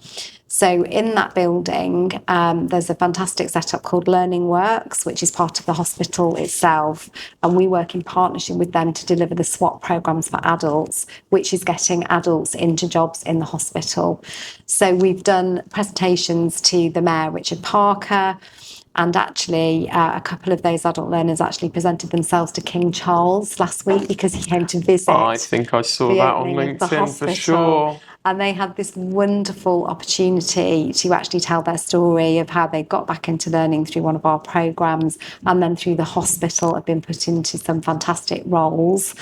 S2: So in that building, there's a fantastic setup called Learning Works, which is part of the hospital itself. And we work in partnership with them to deliver the SWAT programmes for adults, which is getting adults into jobs in the hospital. So we've done presentations to the Mayor, Richard Parker, and actually a couple of those adult learners actually presented themselves to King Charles last week because he came to visit.
S1: I think I saw that on LinkedIn for sure.
S2: And they had this wonderful opportunity to actually tell their story of how they got back into learning through one of our programmes, and then through the hospital have been put into some fantastic roles.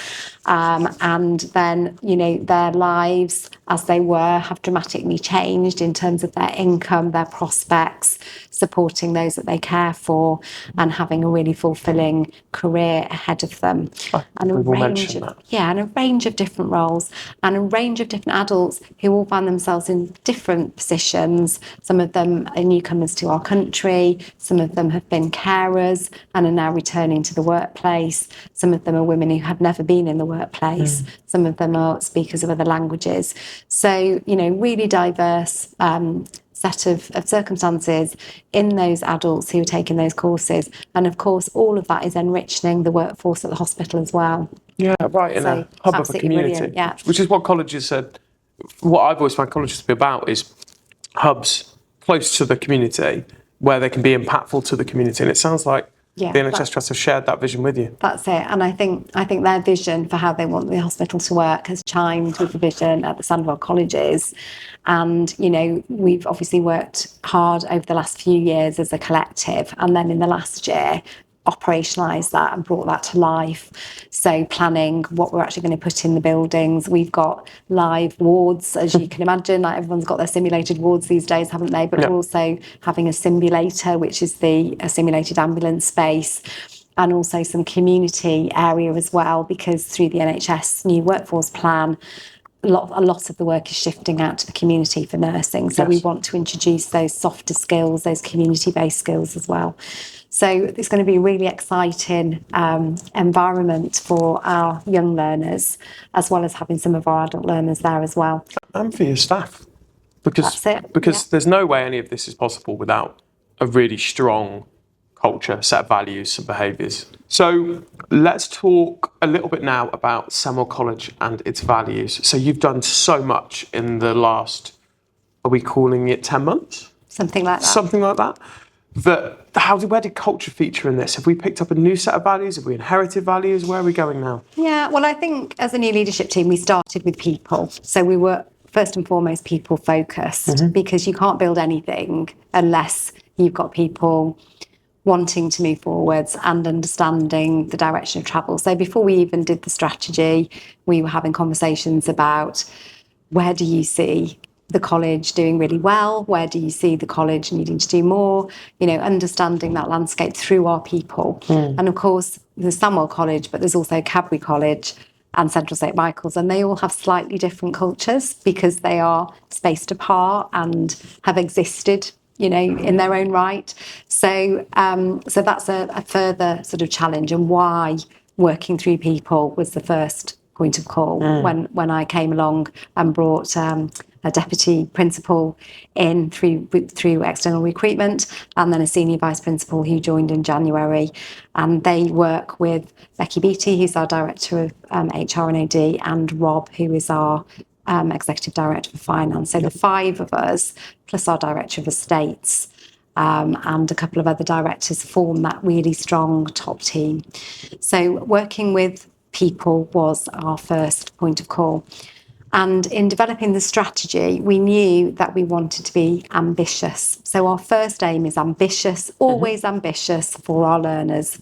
S2: And then, you know, their lives as they were have dramatically changed in terms of their income, their prospects, supporting those that they care for, and having a really fulfilling career ahead of them. And a range of different roles, and a range of different adults who all find themselves in different positions. Some of them are newcomers to our country, some of them have been carers and are now returning to the workplace. Some of them are women who have never been in the workplace. Some of them are speakers of other languages. So, you know, really diverse set of circumstances in those adults who are taking those courses. And of course, all of that is enriching the workforce at the hospital as well.
S1: Yeah, right, in a hub of a community, which is what colleges said. What I've always found colleges to be about is hubs close to the community where they can be impactful to the community. And it sounds like the NHS Trust have shared that vision with you.
S2: That's it. And I think their vision for how they want the hospital to work has chimed with the vision at the Sandwell Colleges. And, you know, we've obviously worked hard over the last few years as a collective. And then in the last year, operationalised that and brought that to life. So planning what we're actually going to put in the buildings. We've got live wards, as you can imagine, like everyone's got their simulated wards these days, haven't they? But we're also having a simulator, which is a simulated ambulance space, and also some community area as well, because through the NHS new workforce plan, a lot of the work is shifting out to the community for nursing. So we want to introduce those softer skills, those community-based skills as well. So it's going to be a really exciting environment for our young learners, as well as having some of our adult learners there as well.
S1: And for your staff. Because there's no way any of this is possible without a really strong culture, set of values, some behaviours. So let's talk a little bit now about Sandwell College and its values. So you've done so much in the last, are we calling it 10 months?
S2: Something like that.
S1: Something like that. Where did culture feature in this? Have we picked up a new set of values? Have we inherited values? Where are we going now?
S2: Yeah, well, I think as a new leadership team, we started with people. So we were first and foremost people focused, because you can't build anything unless you've got people wanting to move forwards and understanding the direction of travel. So before we even did the strategy, we were having conversations about, where do you see the college doing really well? Where do you see the college needing to do more? Understanding that landscape through our people. And of course, there's Sandwell College, but there's also Cadbury College and Central St Michael's, and they all have slightly different cultures because they are spaced apart and have existed, in their own right. So that's a further sort of challenge, and why working through people was the first point of call when I came along and brought a deputy principal in through external recruitment, and then a senior vice principal who joined in January. And they work with Becky Beattie, who's our director of HR and AD, and Rob, who is our executive director for finance. So the five of us, plus our director of estates, and a couple of other directors, form that really strong top team. So working with people was our first point of call. And in developing the strategy, we knew that we wanted to be ambitious. So our first aim is ambitious, always ambitious for our learners,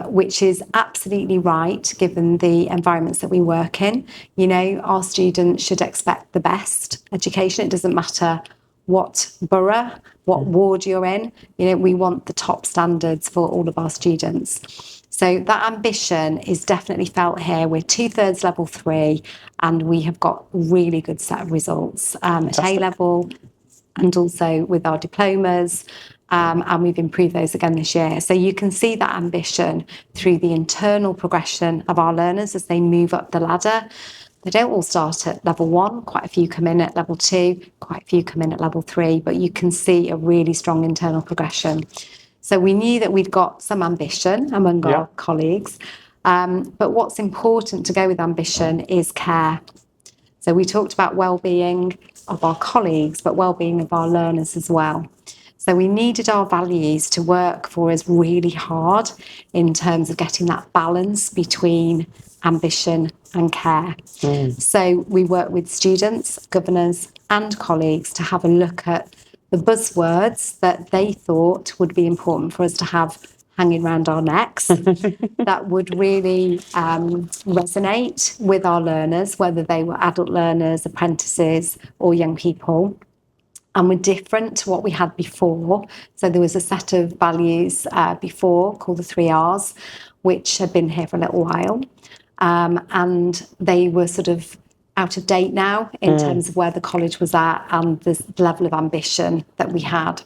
S2: which is absolutely right, given the environments that we work in. Our students should expect the best education. It doesn't matter what borough, what ward you're in. We want the top standards for all of our students. So that ambition is definitely felt here. We're 2/3 level 3, and we have got really good set of results at A level and also with our diplomas. And we've improved those again this year. So you can see that ambition through the internal progression of our learners as they move up the ladder. They don't all start at level 1, quite a few come in at level 2, quite a few come in at level 3, but you can see a really strong internal progression. So we knew that we'd got some ambition among our colleagues, but what's important to go with ambition is care. So we talked about wellbeing of our colleagues, but wellbeing of our learners as well. So we needed our values to work for us really hard in terms of getting that balance between ambition and care. So we work with students, governors and colleagues to have a look at the buzzwords that they thought would be important for us to have hanging around our necks that would really resonate with our learners, whether they were adult learners, apprentices or young people, and were different to what we had before. So there was a set of values before called the 3 Rs, which had been here for a little while, and they were sort of out of date now in terms of where the college was at and the level of ambition that we had.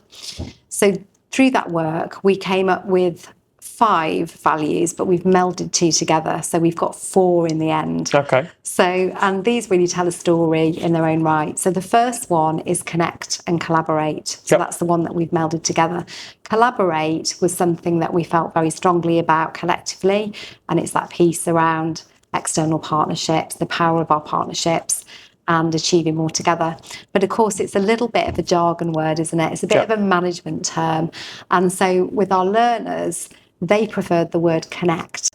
S2: So through that work, we came up with 5 values, but we've melded 2 together. So we've got 4 in the end.
S1: Okay.
S2: So, and these really tell a story in their own right. So the first one is connect and collaborate. So that's the one that we've melded together. Collaborate was something that we felt very strongly about collectively. And it's that piece around external partnerships, the power of our partnerships and achieving more together. But of course, it's a little bit of a jargon word, isn't it? It's a bit of a management term. And so with our learners, they preferred the word connect.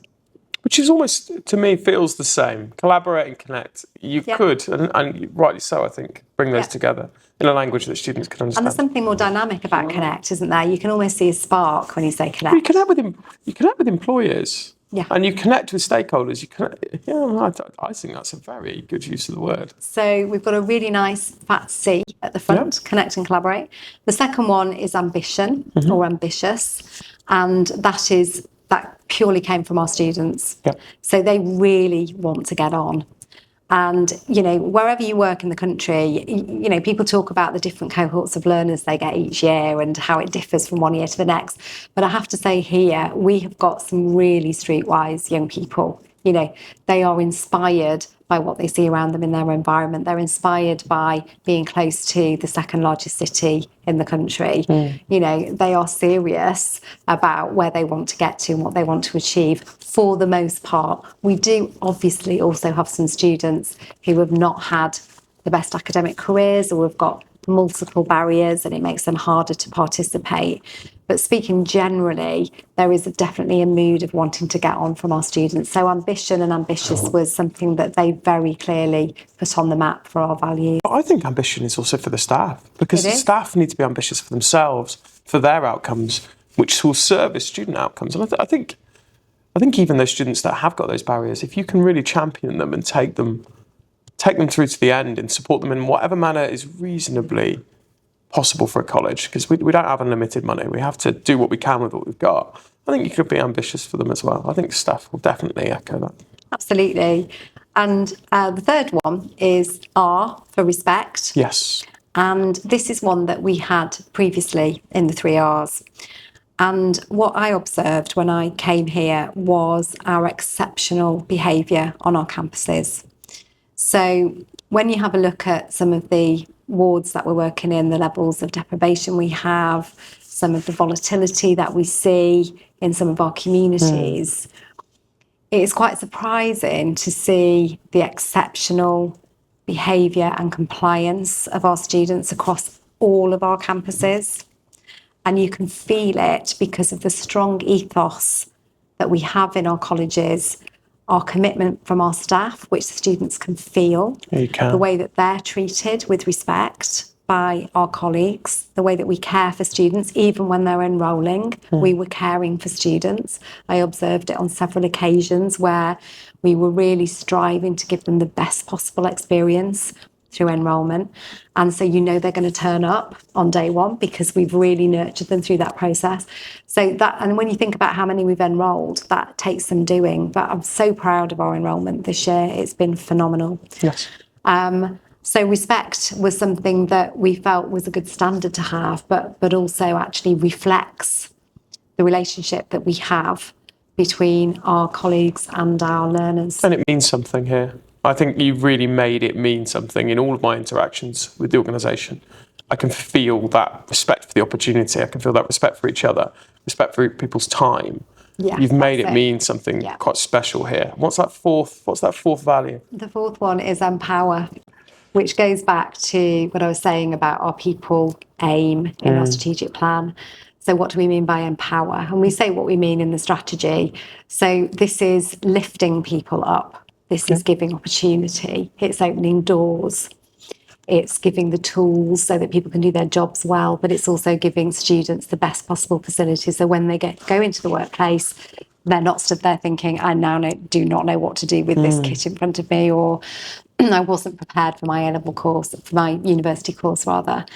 S1: Which is almost, to me, feels the same. Collaborate and connect. You could, and rightly so, I think, bring those together in a language that students can understand.
S2: And there's something more dynamic about connect, isn't there? You can almost see a spark when you say connect.
S1: You connect with employers. Yeah. And you connect with stakeholders. I think that's a very good use of the word. So
S2: we've got a really nice fat C at the front, connect and collaborate. The second one is ambition or ambitious. And that purely came from our students. So they really want to get on. And, wherever you work in the country, people talk about the different cohorts of learners they get each year and how it differs from one year to the next. But I have to say here, we have got some really streetwise young people You know, they are inspired by what they see around them in their environment. They're inspired by being close to the second largest city in the country. You know, they are serious about where they want to get to and what they want to achieve for the most part. We do obviously also have some students who have not had the best academic careers or have got multiple barriers and it makes them harder to participate. But speaking generally, there is definitely a mood of wanting to get on from our students. So ambition and ambitious was something that they very clearly put on the map for our values.
S1: I think ambition is also for the staff, because
S2: It
S1: the
S2: is.
S1: staff need to be ambitious for themselves, for their outcomes, which will service student outcomes. And I think even those students that have got those barriers, if you can really champion them and take them through to the end and support them in whatever manner is reasonably possible for a college, because we don't have unlimited money. We have to do what we can with what we've got. I think you could be ambitious for them as well. I think staff will definitely echo that.
S2: Absolutely. And the third one is R for respect.
S1: Yes.
S2: And this is one that we had previously in the 3Rs. And what I observed when I came here was our exceptional behaviour on our campuses. So when you have a look at some of the wards that we're working in, the levels of deprivation we have, some of the volatility that we see in some of our communities, it is quite surprising to see the exceptional behaviour and compliance of our students across all of our campuses. And you can feel it because of the strong ethos that we have in our colleges, our commitment from our staff, which the students can feel, the way that they're treated with respect by our colleagues, the way that we care for students, even when they're enrolling, we were caring for students. I observed it on several occasions where we were really striving to give them the best possible experience through enrolment. And so you know they're going to turn up on day one because we've really nurtured them through that process. So that, and when you think about how many we've enrolled, that takes some doing. But I'm so proud of our enrolment this year. It's been phenomenal.
S1: Yes.
S2: So respect was something that we felt was a good standard to have, but also actually reflects the relationship that we have between our colleagues and our learners.
S1: And it means something here. I think you've really made it mean something in all of my interactions with the organisation. I can feel that respect for the opportunity. I can feel that respect for each other, respect for people's time.
S2: Yeah,
S1: You've made it mean something
S2: Yeah.
S1: quite special here. What's that fourth value?
S2: The fourth one is empower, which goes back to what I was saying about our people aim in our strategic plan. So what do we mean by empower? And we say what we mean in the strategy. So this is lifting people up. This is giving opportunity. It's opening doors. It's giving the tools so that people can do their jobs well, but it's also giving students the best possible facilities. So when they go into the workplace, they're not stood there thinking, I now do not know what to do with this kit in front of me, or I wasn't prepared for my A-level course, for my university course rather.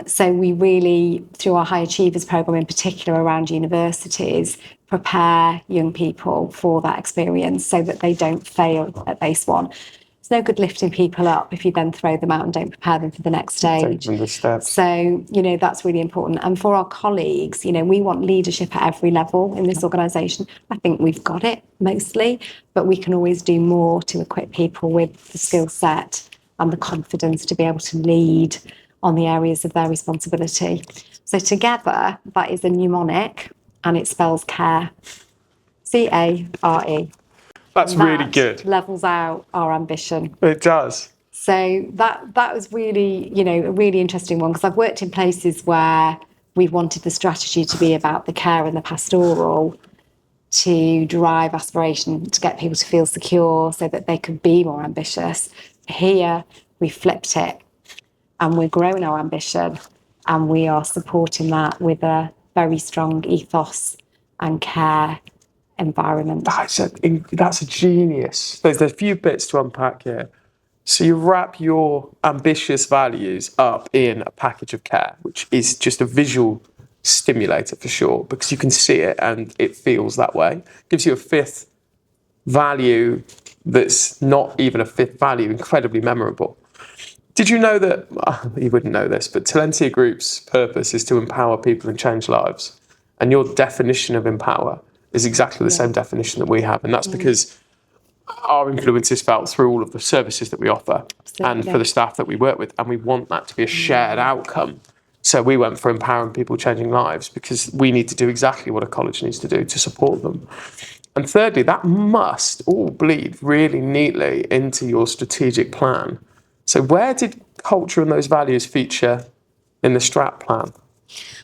S2: So we really, through our High Achievers programme in particular around universities, prepare young people for that experience so that they don't fail at base one. It's no good lifting people up if you then throw them out and don't prepare them for the next stage. So, that's really important. And for our colleagues, we want leadership at every level in this organisation. I think we've got it mostly, but we can always do more to equip people with the skill set and the confidence to be able to lead on the areas of their responsibility. So together, that is a mnemonic, and it spells CARE. CARE.
S1: That's really good.
S2: Levels out our ambition.
S1: It does.
S2: So that was really, a really interesting one, because I've worked in places where we wanted the strategy to be about the care and the pastoral to drive aspiration, to get people to feel secure so that they could be more ambitious. Here, we flipped it, and we're growing our ambition, and we are supporting that with a very strong ethos and care environment.
S1: That's a genius. There's a few bits to unpack here. So you wrap your ambitious values up in a package of care, which is just a visual stimulator for sure, because you can see it and it feels that way. Gives you a fifth value that's not even a fifth value, incredibly memorable. Did you know that, you wouldn't know this, but Talentia Group's purpose is to empower people and change lives. And your definition of empower is exactly the same definition that we have. And that's because our influence is felt through all of the services that we offer and for the staff that we work with, and we want that to be a shared outcome. So we went for empowering people, changing lives, because we need to do exactly what a college needs to do to support them. And thirdly, that must all bleed really neatly into your strategic plan. So where did culture and those values feature in the strat plan?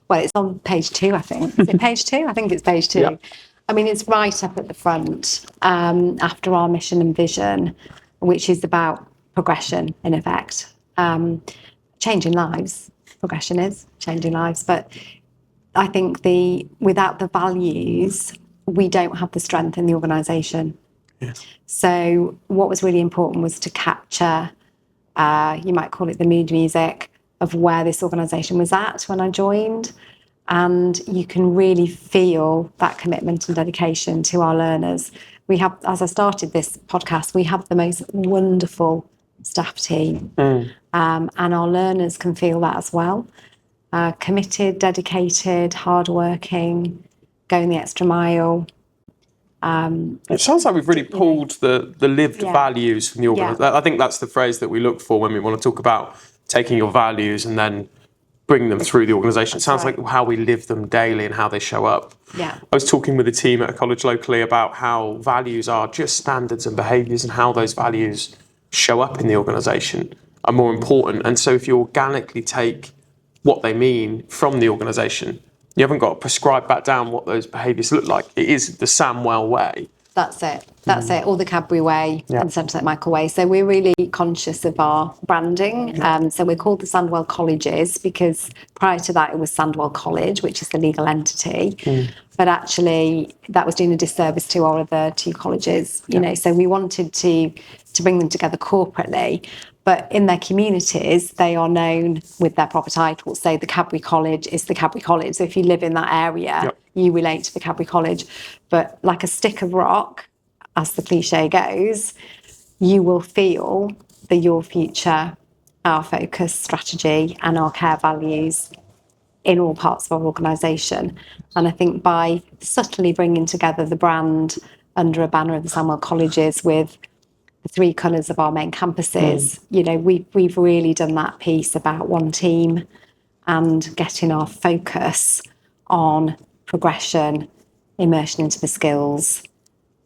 S2: Well, it's on page 2, I think. Is it page 2? I think it's page 2.
S1: Yeah.
S2: I mean, it's right up at the front after our mission and vision, which is about progression, in effect. Changing lives. Progression is changing lives. But I think without the values, we don't have the strength in the organisation.
S1: Yes.
S2: So what was really important was to capture, you might call it the mood music, of where this organisation was at when I joined. And you can really feel that commitment and dedication to our learners. We have, as I started this podcast, we have the most wonderful staff team. And our learners can feel that as well. Committed, dedicated, hardworking, going the extra mile.
S1: It sounds like we've really pulled the lived values from the organisation. I think that's the phrase that we look for when we want to talk about taking your values and then bring them through the organisation. It sounds like how we live them daily and how they show up.
S2: Yeah.
S1: I was talking with a team at a college locally about how values are just standards and behaviours, and how those values show up in the organisation are more important. And so if you organically take what they mean from the organisation, you haven't got to prescribe back down what those behaviours look like. It is the Sandwell way.
S2: That's it. That's it. Or the Cadbury way and St Michael way. So we're really conscious of our branding. So we're called the Sandwell Colleges because prior to that it was Sandwell College, which is the legal entity. But actually that was doing a disservice to our other 2 colleges. You know, so we wanted to bring them together corporately. But in their communities, they are known with their proper titles. So the Cadbury College is the Cadbury College. So if you live in that area, you relate to the Cadbury College. But like a stick of rock, as the cliche goes, you will feel the Your Future, our focus strategy and our care values in all parts of our organisation. And I think by subtly bringing together the brand under a banner of the Sandwell Colleges with the 3 colours of our main campuses, you know, we've really done that piece about one team and getting our focus on progression, immersion into the skills,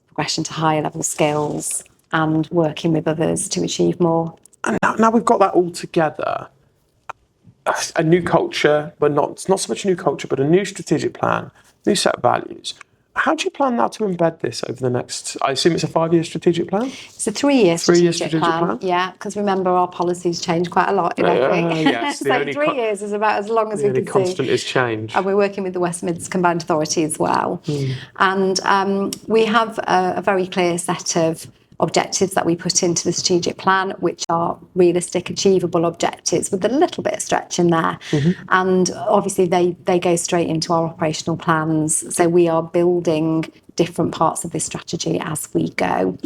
S2: progression to higher level skills, and working with others to achieve more.
S1: And now we've got that all together, a new culture, but not so much a new culture, but a new strategic plan, new set of values. How do you plan now to embed this over the next, I assume it's a 5-year strategic plan?
S2: It's a 3-year strategic plan. Yeah, because remember our policies change quite a lot in everything.
S1: Yes,
S2: so 3 years is about as long as we can see.
S1: The constant is change.
S2: And we're working with the West Midlands Combined Authority as well. And we have a very clear set of objectives that we put into the strategic plan, which are realistic, achievable objectives with a little bit of stretch in there. And obviously they go straight into our operational plans. So we are building different parts of this strategy as we go.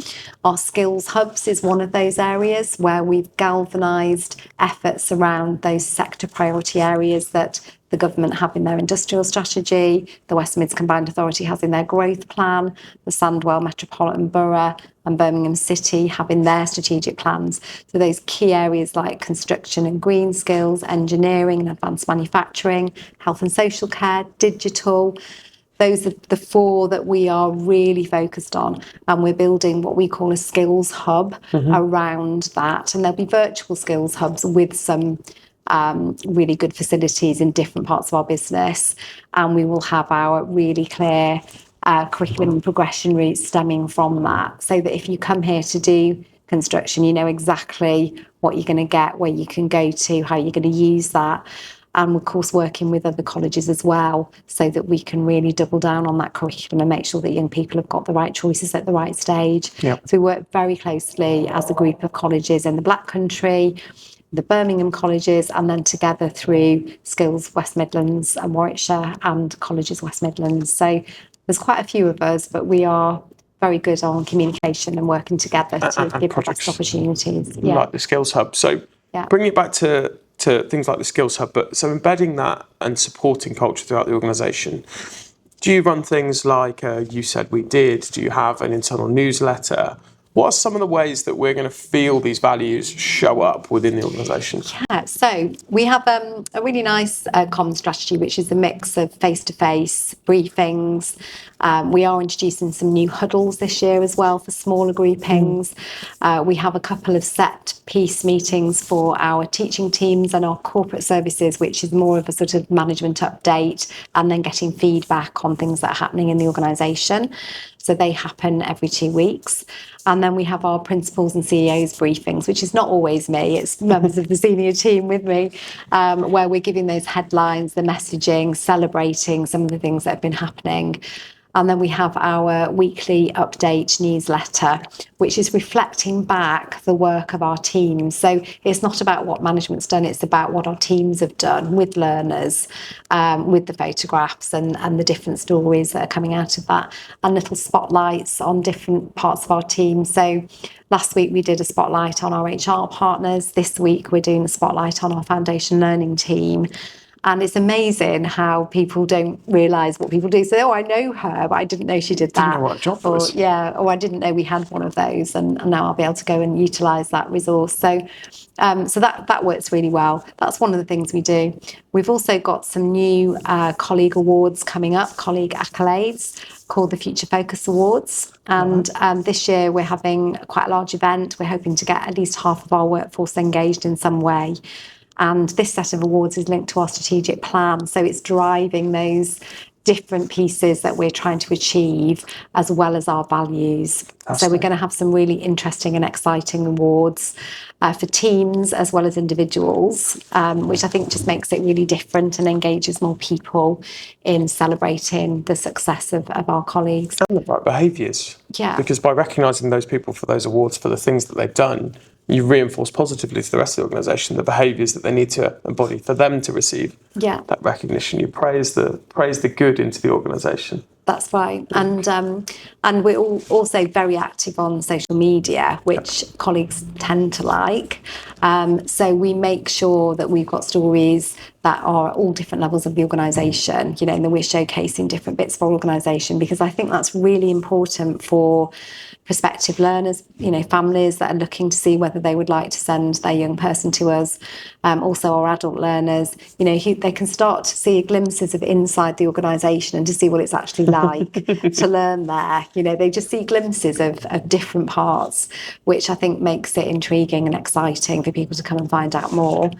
S2: Our skills hubs is one of those areas where we've galvanised efforts around those sector priority areas that the government have in their industrial strategy, the West Midlands Combined Authority has in their growth plan, the Sandwell Metropolitan Borough and Birmingham City have in their strategic plans. So those key areas like construction and green skills, engineering and advanced manufacturing, health and social care, digital, those are the 4 that we are really focused on. And we're building what we call a skills hub around that. And there'll be virtual skills hubs with some really good facilities in different parts of our business. And we will have our really clear curriculum and progression routes stemming from that. So that if you come here to do construction, you know exactly what you're going to get, where you can go to, how you're going to use that. And of course working with other colleges as well, so that we can really double down on that curriculum and make sure that young people have got the right choices at the right stage. So we work very closely as a group of colleges in the Black Country, the Birmingham colleges, and then together through Skills West Midlands and Warwickshire and Colleges West Midlands. So there's quite a few of us, but we are very good on communication and working together to give projects opportunities.
S1: Like the Skills Hub. So bring it back to things like the Skills Hub, but so embedding that and supporting culture throughout the organisation. Do you run things like you said we did? Do you have an internal newsletter? What are some of the ways that we're going to feel these values show up within the organisation?
S2: Yeah, so we have a really nice common strategy, which is a mix of face-to-face briefings. We are introducing some new huddles this year as well for smaller groupings. We have a couple of set piece meetings for our teaching teams and our corporate services, which is more of a sort of management update and then getting feedback on things that are happening in the organisation. So they happen every 2 weeks. And then we have our principals and CEOs briefings, which is not always me, it's members of the senior team with me, where we're giving those headlines, the messaging, celebrating some of the things that have been happening. And then we have our weekly update newsletter, which is reflecting back the work of our teams. So it's not about what management's done, it's about what our teams have done with learners, with the photographs and the different stories that are coming out of that, and little spotlights on different parts of our team. So last week we did a spotlight on our HR partners. This week we're doing a spotlight on our foundation learning team. And it's amazing how people don't realise what people do. So, I know her, but I didn't know she did that.
S1: Didn't know what a job was.
S2: Yeah, or I didn't know we had one of those, and now I'll be able to go and utilise that resource. So that works really well. That's one of the things we do. We've also got some new colleague awards coming up, colleague accolades, called the Future Focus Awards. And this year we're having quite a large event. We're hoping to get at least half of our workforce engaged in some way. And this set of awards is linked to our strategic plan. So it's driving those different pieces that we're trying to achieve, as well as our values. So we're going to have some really interesting and exciting awards for teams as well as individuals, which I think just makes it really different and engages more people in celebrating the success of our colleagues.
S1: And the right behaviours.
S2: Yeah.
S1: Because by recognising those people for those awards for the things that they've done, you reinforce positively to the rest of the organisation the behaviours that they need to embody for them to receive that recognition. You praise the good into the organisation.
S2: That's right. And we're also very active on social media, which colleagues tend to like. So we make sure that we've got stories that are at all different levels of the organisation, and then we're showcasing different bits of our organisation, because I think that's really important for prospective learners, families that are looking to see whether they would like to send their young person to us. Also our adult learners, they can start to see glimpses of inside the organisation and to see what it's actually like to learn there. They just see glimpses of different parts, which I think makes it intriguing and exciting for people to come and find out more.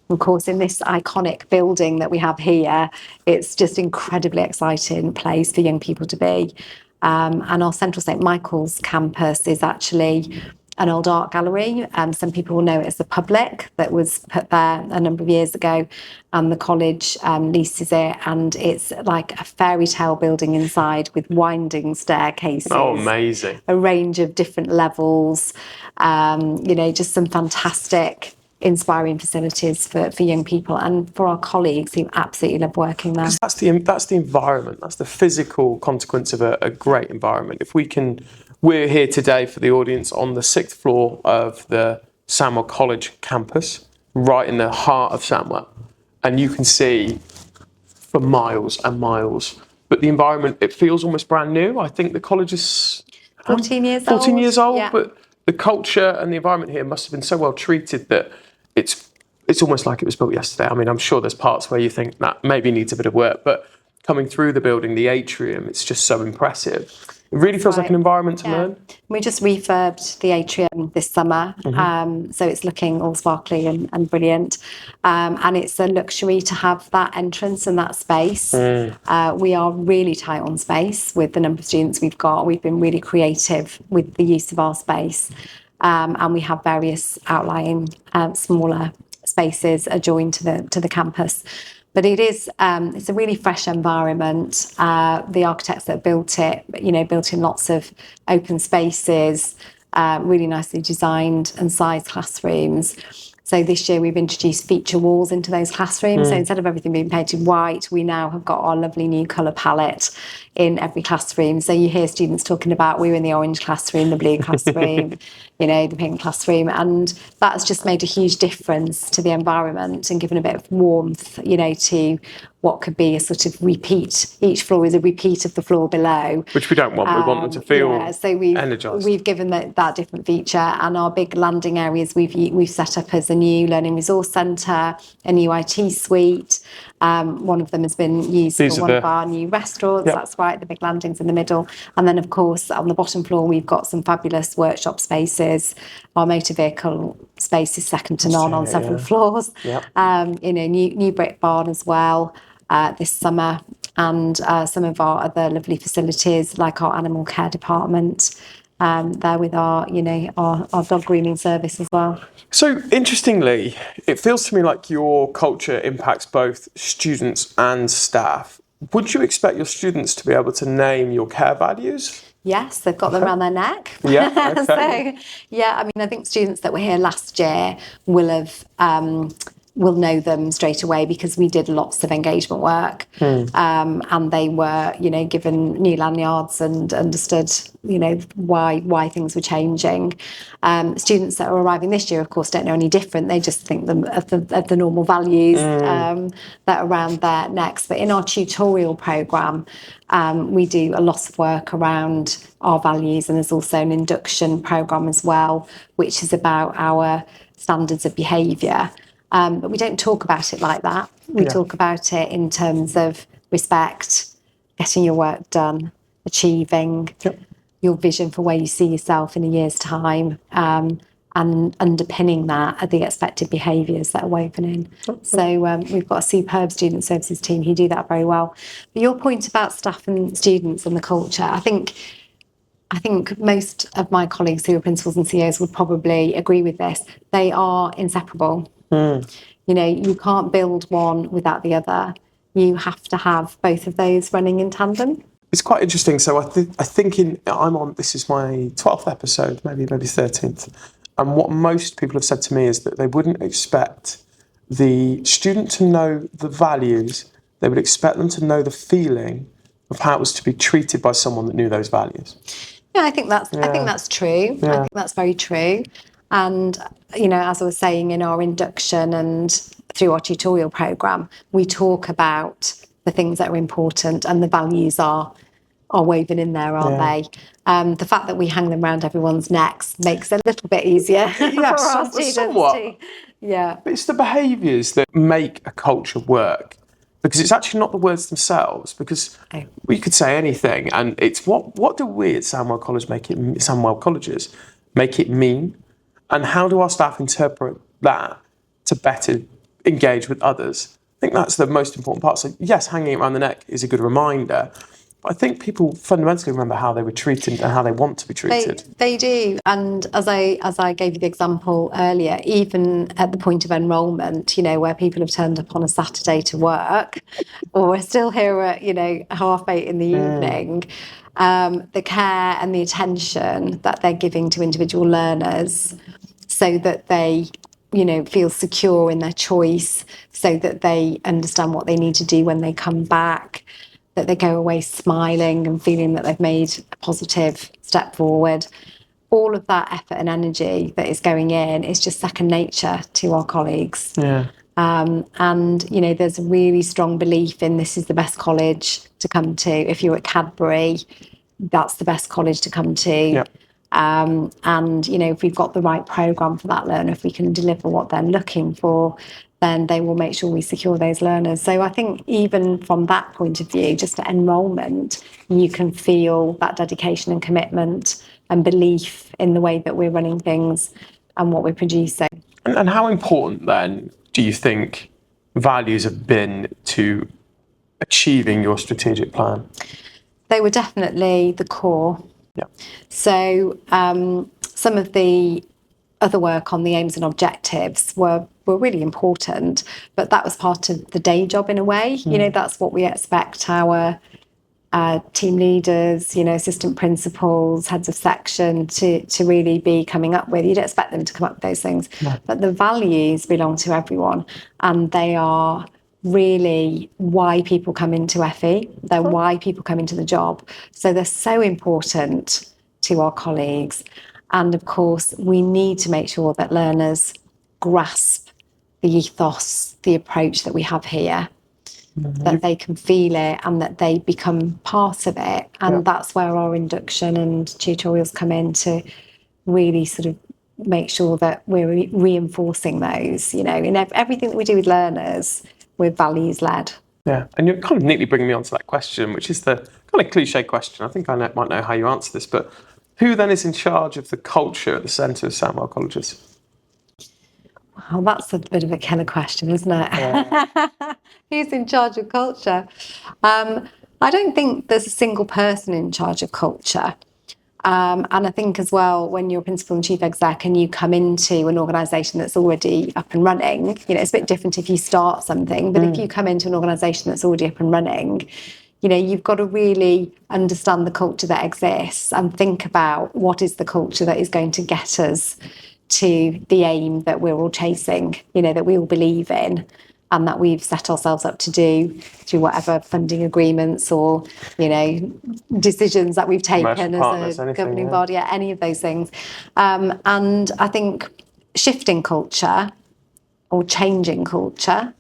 S2: Of course, in this iconic building that we have here, it's just incredibly exciting place for young people to be. And our Central St Michael's campus is actually an old art gallery. Some people will know it as the Public, that was put there a number of years ago, and the college leases it, and it's like a fairy tale building inside with winding staircases.
S1: Oh, amazing.
S2: A range of different levels, just some fantastic inspiring facilities for young people and for our colleagues who absolutely love working there.
S1: That's the environment. That's the physical consequence of a great environment. We're here today for the audience on the 6th floor of the Sandwell College campus, right in the heart of Sandwell, and you can see for miles and miles. But the environment, it feels almost brand new. I think the college is
S2: 14 years old.
S1: 14 years old,
S2: yeah.
S1: But the culture and the environment here must have been so well treated that it's almost like it was built yesterday. I mean, I'm sure there's parts where you think that maybe needs a bit of work, but coming through the building, the atrium, it's just so impressive. It really feels like an environment to learn.
S2: We just refurbed the atrium this summer, so it's looking all sparkly and brilliant. And it's a luxury to have that entrance and that space. We are really tight on space with the number of students we've got. We've been really creative with the use of our space. And we have various outlying smaller spaces adjoined to the campus. But it's a really fresh environment. The architects that built it, built in lots of open spaces, really nicely designed and sized classrooms. So this year we've introduced feature walls into those classrooms. So instead of everything being painted white, we now have got our lovely new colour palette in every classroom. So you hear students talking about, we were in the orange classroom, the blue classroom, the pink classroom. And that's just made a huge difference to the environment and given a bit of warmth, to what could be a sort of repeat. Each floor is a repeat of the floor below.
S1: Which we don't want. We want them to feel
S2: so
S1: energised.
S2: We've given that different feature, and our big landing areas we've set up as a new learning resource centre, a new IT suite. One of them has been used for one of our new restaurants. Yep. That's right, the big landings in the middle. And then, of course, on the bottom floor, we've got some fabulous workshop spaces. Our motor vehicle space is second to none on several floors. Yep. New brick barn as well this summer, and some of our other lovely facilities like our animal care department. There with our dog grooming service as well.
S1: So interestingly, it feels to me like your culture impacts both students and staff. Would you expect your students to be able to name your care values?
S2: Yes, they've got them around their neck.
S1: Yeah. Okay.
S2: I think students that were here last year will know them straight away because we did lots of engagement work, and they were, given new lanyards and understood, why things were changing. Students that are arriving this year, of course, don't know any different. They just think of the normal values that are around their necks. But in our tutorial programme, we do a lot of work around our values, and there's also an induction programme as well, which is about our standards of behaviour. But we don't talk about it like that. We talk about it in terms of respect, getting your work done, achieving your vision for where you see yourself in a year's time, and underpinning that are the expected behaviours that are woven in. So we've got a superb student services team who do that very well. But your point about staff and students and the culture, I think most of my colleagues who are principals and CEOs would probably agree with this. They are inseparable. You can't build one without the other. You have to have both of those running in tandem.
S1: It's quite interesting. So this is my 12th episode, maybe 13th. And what most people have said to me is that they wouldn't expect the student to know the values. They would expect them to know the feeling of how it was to be treated by someone that knew those values.
S2: Yeah, I think that's true. Yeah. I think that's very true. And, as I was saying, in our induction and through our tutorial programme, we talk about the things that are important, and the values are woven in there, aren't they? The fact that we hang them around everyone's necks makes it a little bit easier for our students
S1: somewhat.
S2: Yeah.
S1: But it's the behaviours that make a culture work. Because it's actually not the words themselves, because we could say anything, and it's what do we at Sandwell Colleges make it mean, and how do our staff interpret that to better engage with others? I think that's the most important part. So yes, hanging it around the neck is a good reminder, but I think people fundamentally remember how they were treated and how they want to be treated.
S2: They do, and as I gave you the example earlier, even at the point of enrolment, where people have turned up on a Saturday to work, or we're still here at 8:30 in the evening, the care and the attention that they're giving to individual learners, so that they feel secure in their choice, so that they understand what they need to do when they come back, that they go away smiling and feeling that they've made a positive step forward. All of that effort and energy that is going in is just second nature to our colleagues.
S1: Yeah.
S2: And there's a really strong belief in this is the best college to come to. If you're at Cadbury, that's the best college to come to.
S1: Yep.
S2: And if we've got the right programme for that learner, if we can deliver what they're looking for, then they will make sure we secure those learners. So I think even from that point of view, just at enrolment, you can feel that dedication and commitment and belief in the way that we're running things and what we're producing.
S1: And how important then do you think values have been to achieving your strategic plan?
S2: They were definitely the core.
S1: Yeah.
S2: So some of the other work on the aims and objectives were really important, but that was part of the day job in a way. That's what we expect our team leaders, assistant principals, heads of section to really be coming up with. You'd expect them to come up with those things. No. But the values belong to everyone, and they are really why people come into FE. They're why people come into the job. So they're so important to our colleagues. And of course, we need to make sure that learners grasp the ethos, the approach that we have here. that they can feel it and that they become part of it. And that's where our induction and tutorials come in to really sort of make sure that we're reinforcing those, in everything that we do with learners, we're values led.
S1: Yeah, and you're kind of neatly bringing me onto that question, which is the kind of cliche question. I think I might know how you answer this, but who then is in charge of the culture at the centre of Sandwell Colleges?
S2: Well, that's a bit of a killer question, isn't it? Who's in charge of culture? I don't think there's a single person in charge of culture. And I think as well, when you're principal and chief exec and you come into an organisation that's already up and running, it's a bit different if you start something, but if you come into an organisation that's already up and running, you've got to really understand the culture that exists and think about what is the culture that is going to get us to the aim that we're all chasing, that we all believe in and that we've set ourselves up to do through whatever funding agreements or, decisions that we've taken as a governing body, any of those things. And I think shifting culture or changing culture,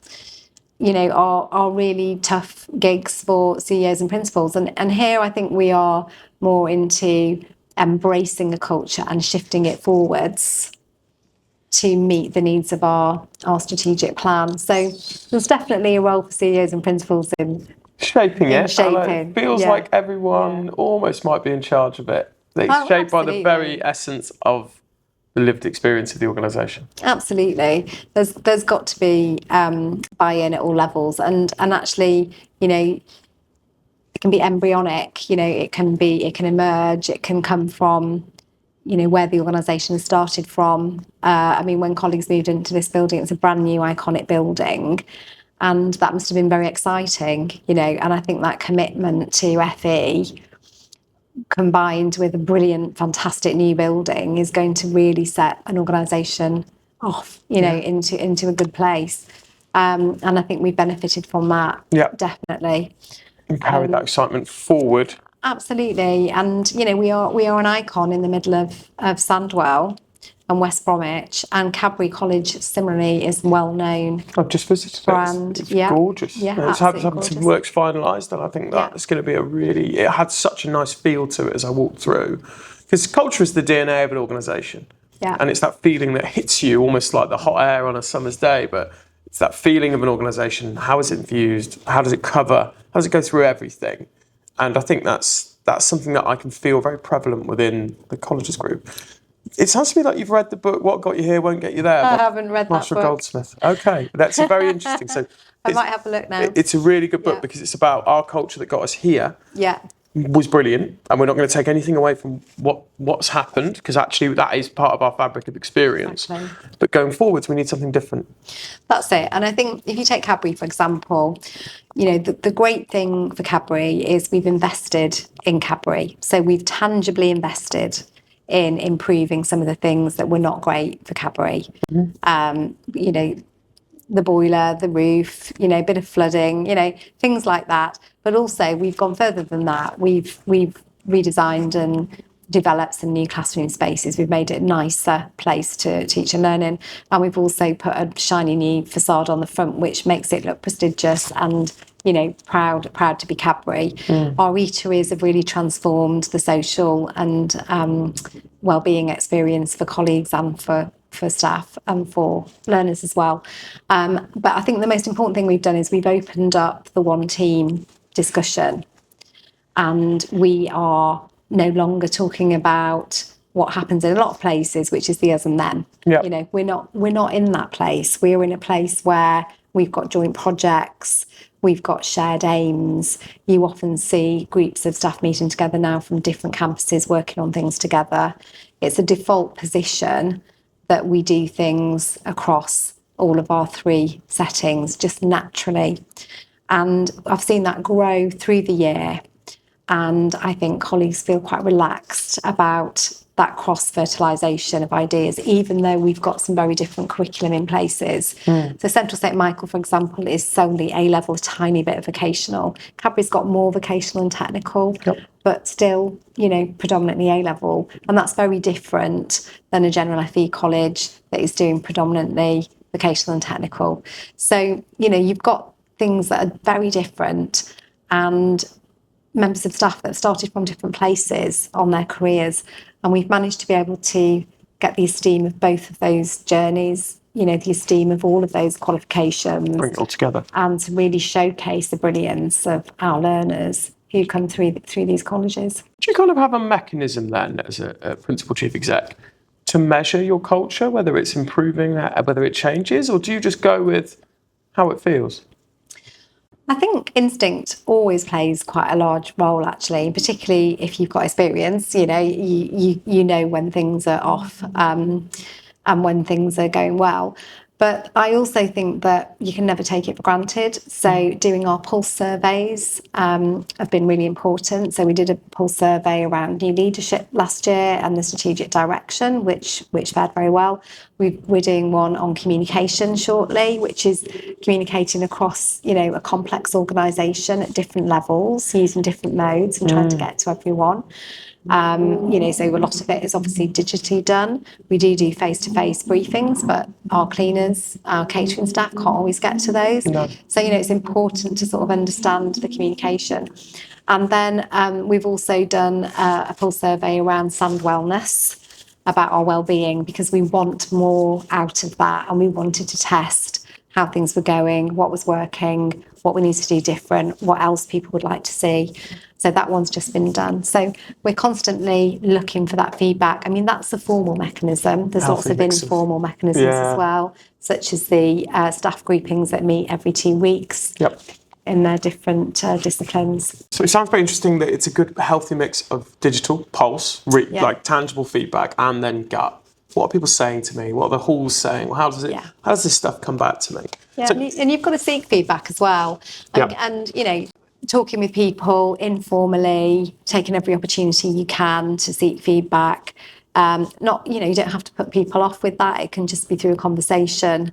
S2: are really tough gigs for CEOs and principals. And here I think we are more into embracing a culture and shifting it forwards to meet the needs of our strategic plan. So there's definitely a role for CEOs and principals in shaping it.
S1: It feels like everyone almost might be in charge of it. It's shaped by the very essence of the lived experience of the organisation.
S2: Absolutely. There's got to be buy-in at all levels. And actually, it can be embryonic, it can emerge, it can come from where the organisation started from. When colleagues moved into this building, it's a brand new iconic building, and that must have been very exciting, and I think that commitment to FE combined with a brilliant, fantastic new building is going to really set an organisation off, into a good place. And I think we benefited from that, definitely.
S1: And carry that excitement forward.
S2: Absolutely, and we are an icon in the middle of Sandwell and West Bromwich, and Cadbury College similarly is well known.
S1: I've just visited
S2: brand.
S1: It's gorgeous. It's having some works finalised, and I think that's going to be it had such a nice feel to it as I walked through, because culture is the DNA of an organisation, and it's that feeling that hits you almost like the hot air on a summer's day, but it's that feeling of an organisation. How is it infused? How does it cover? How does it go through everything? And I think that's something that I can feel very prevalent within the Colleges Group. It sounds to me like you've read the book, What Got You Here Won't Get You There.
S2: I haven't read that book.
S1: Goldsmith. Okay, that's very interesting. So
S2: I might have a look now.
S1: It's a really good book because it's about our culture that got us here.
S2: Yeah.
S1: Was brilliant, and we're not going to take anything away from what's happened, because actually that is part of our fabric of experience.
S2: Exactly.
S1: But going forwards, we need something different.
S2: That's it. And I think if you take Cadbury, for example, the great thing for Cadbury is we've invested in Cadbury. So we've tangibly invested in improving some of the things that were not great for Cadbury. Mm-hmm. The boiler, the roof, a bit of flooding, things like that. But also we've gone further than that. We've redesigned and developed some new classroom spaces. We've made it a nicer place to teach and learn in. And we've also put a shiny new facade on the front, which makes it look prestigious and, proud to be Cadbury. Our eateries have really transformed the social and wellbeing experience for colleagues and for staff and for learners as well. But I think the most important thing we've done is we've opened up the one team discussion, and we are no longer talking about what happens in a lot of places, which is the us and them.
S1: Yep.
S2: We're not in that place. We're in a place where we've got joint projects, we've got shared aims. You often see groups of staff meeting together now from different campuses working on things together. It's a default position that we do things across all of our three settings just naturally. And I've seen that grow through the year. And I think colleagues feel quite relaxed about that cross-fertilisation of ideas, even though we've got some very different curriculum in places. So Central St Michael, for example, is solely A-level, a tiny bit of vocational. Cadbury's got more vocational and technical, but still, predominantly A-level. And that's very different than a general FE college that is doing predominantly vocational and technical. So, you've got things that are very different, and members of staff that have started from different places on their careers. And we've managed to be able to get the esteem of both of those journeys, the esteem of all of those qualifications.
S1: Bring it all together.
S2: And to really showcase the brilliance of our learners who come through these colleges.
S1: Do you kind of have a mechanism then as a principal chief exec to measure your culture, whether it's improving, whether it changes, or do you just go with how it feels?
S2: I think instinct always plays quite a large role, actually, particularly if you've got experience. You know when things are off and when things are going well. But I also think that you can never take it for granted. So doing our pulse surveys have been really important. So we did a pulse survey around new leadership last year and the strategic direction, which fared very well. We're doing one on communication shortly, which is communicating across, a complex organisation at different levels, using different modes and trying to get to everyone. So a lot of it is obviously digitally done. We do face-to-face briefings, but our cleaners, our catering staff can't always get to those.
S1: No.
S2: So, it's important to sort of understand the communication. And then we've also done a full survey around Sandwellness, about our wellbeing, because we want more out of that, and we wanted to test how things were going, what was working, what we need to do different, what else people would like to see. So that one's just been done. So we're constantly looking for that feedback. I mean, that's the formal mechanism. There's lots of informal mechanisms as well, such as the staff groupings that meet every 2 weeks.
S1: Yep.
S2: In their different disciplines.
S1: So it sounds very interesting that it's a good, healthy mix of digital, pulse, like tangible feedback, and then gut. What are people saying to me? What are the halls saying? How does this stuff come back to me?
S2: Yeah, and you've got to seek feedback as well. And talking with people informally, taking every opportunity you can to seek feedback. You don't have to put people off with that. It can just be through a conversation,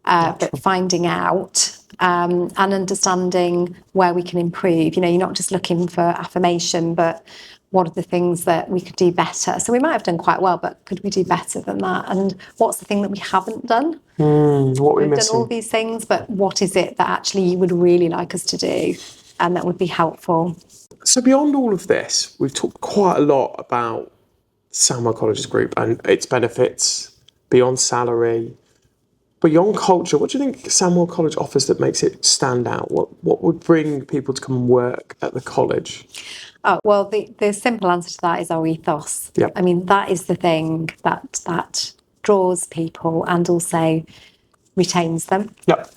S2: but finding out and understanding where we can improve. You're not just looking for affirmation, but what are the things that we could do better? So we might have done quite well, but could we do better than that? And what's the thing that we haven't done?
S1: What we've
S2: done all these things, but what is it that actually you would really like us to do and that would be helpful? So
S1: beyond all of this, we've talked quite a lot about Sandwell Collegse Group and its benefits, beyond salary, beyond culture. What do you think Sandwell College offers that makes it stand out? What would bring people to come and work at the college?
S2: Oh, well, the simple answer to that is our ethos.
S1: Yep.
S2: I mean, that is the thing that draws people and also retains them.
S1: Yep.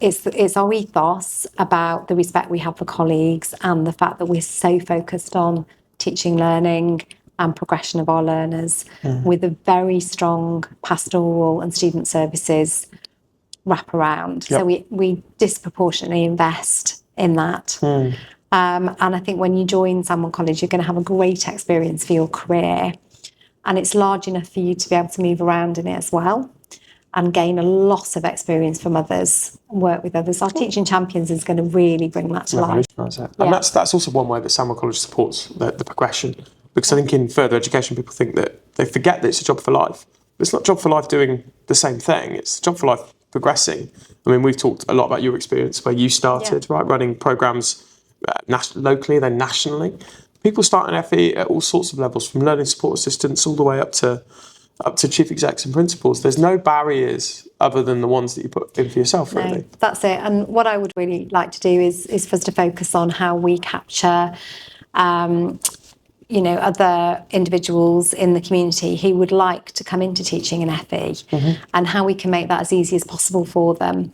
S2: It's our ethos about the respect we have for colleagues and the fact that we're so focused on teaching, learning and progression of our learners with a very strong pastoral and student services wraparound.
S1: Yep.
S2: So we disproportionately invest in that. And I think when you join Sandwell College, you're going to have a great experience for your career. And it's large enough for you to be able to move around in it as well and gain a lot of experience from others and work with others. Our Teaching Champions is going to really bring that to life.
S1: And that's also one way that Sandwell College supports the progression. Because I think in further education, people think that they forget that it's a job for life. It's not a job for life doing the same thing. It's a job for life progressing. I mean, we've talked a lot about your experience where you started, right, running programmes locally, then nationally. People start in FE at all sorts of levels, from learning support assistants all the way up to chief execs and principals. There's no barriers other than the ones that you put in for yourself, really.
S2: No, that's it. And what I would really like to do is for us to focus on how we capture other individuals in the community who would like to come into teaching in FE and how we can make that as easy as possible for them.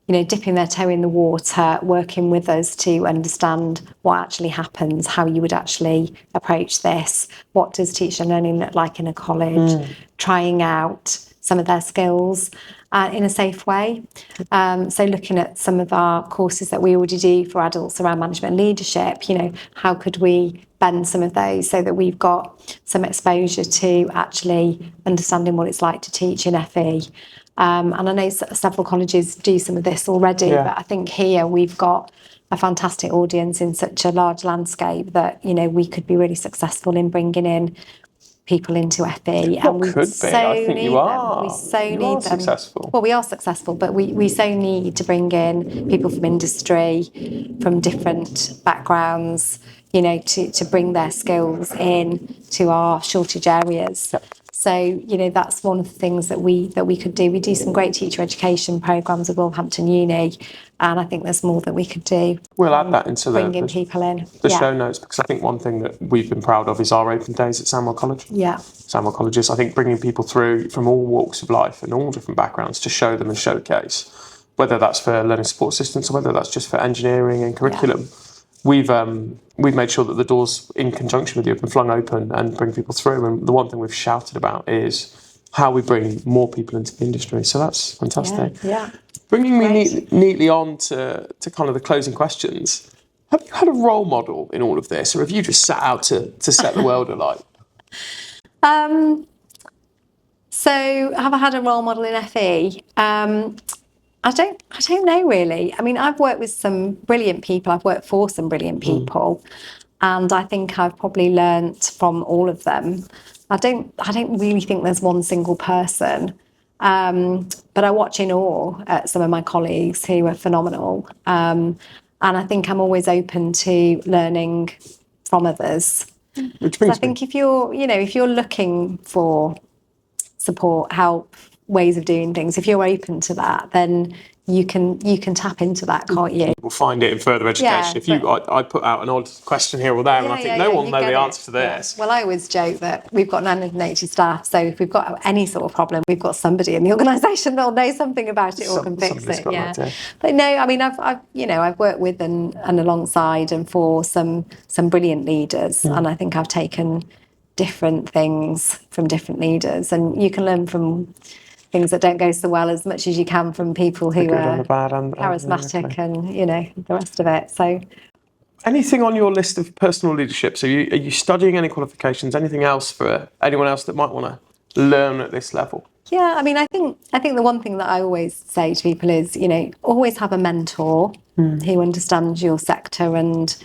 S2: Dipping their toe in the water, working with us to understand what actually happens, how you would actually approach this, what does teaching and learning look like in a college, trying out some of their skills in a safe way. So looking at some of our courses that we already do for adults around management and leadership, how could we bend some of those so that we've got some exposure to actually understanding what it's like to teach in FE. And I know several colleges do some of this already, but I think here we've got a fantastic audience in such a large landscape that, we could be really successful in bringing in people into FE.
S1: What could be? I think you are.
S2: We so
S1: you
S2: need
S1: are
S2: them.
S1: successful.
S2: Well, we are successful, but we so need to bring in people from industry, from different backgrounds, to bring their skills in to our shortage areas.
S1: Yep.
S2: So, that's one of the things that we could do. We do some great teacher education programmes at Wolverhampton Uni, and I think there's more that we could do.
S1: We'll add that into
S2: bringing people in.
S1: the show notes, because I think one thing that we've been proud of is our open days at Sandwell College.
S2: Yeah.
S1: Sandwell Colleges, I think bringing people through from all walks of life and all different backgrounds to show them and showcase, whether that's for learning support assistants or whether that's just for engineering and curriculum. We've made sure that the doors, in conjunction with you, have been flung open and bring people through. And the one thing we've shouted about is how we bring more people into the industry. So that's fantastic.
S2: Yeah.
S1: Bringing me neatly on to kind of the closing questions. Have you had a role model in all of this, or have you just set out to set the world alight?
S2: So have I had a role model in FE? I don't know really. I mean, I've worked with some brilliant people. I've worked for some brilliant people, and I think I've probably learnt from all of them. I don't really think there's one single person, but I watch in awe at some of my colleagues who are phenomenal, and I think I'm always open to learning from others.
S1: Which brings
S2: I think if you're looking for support, help, ways of doing things, if you're open to that, then you can tap into that, can't you?
S1: We'll find it in further education. I put out an odd question here or there, and I think no one will know the answer to this.
S2: Well, I always joke that we've got 980 staff, so if we've got any sort of problem, we've got somebody in the organisation that'll know something about it or can fix it. Yeah. But no, I mean, I've worked with and alongside and for some brilliant leaders, and I think I've taken different things from different leaders, and you can learn from things that don't go so well as much as you can from people who are charismatic and the rest of it. So,
S1: anything on your list of personal leadership? So, are you studying any qualifications? Anything else for anyone else that might want to learn at this level?
S2: Yeah, I mean, I think the one thing that I always say to people is, always have a mentor who understands your sector and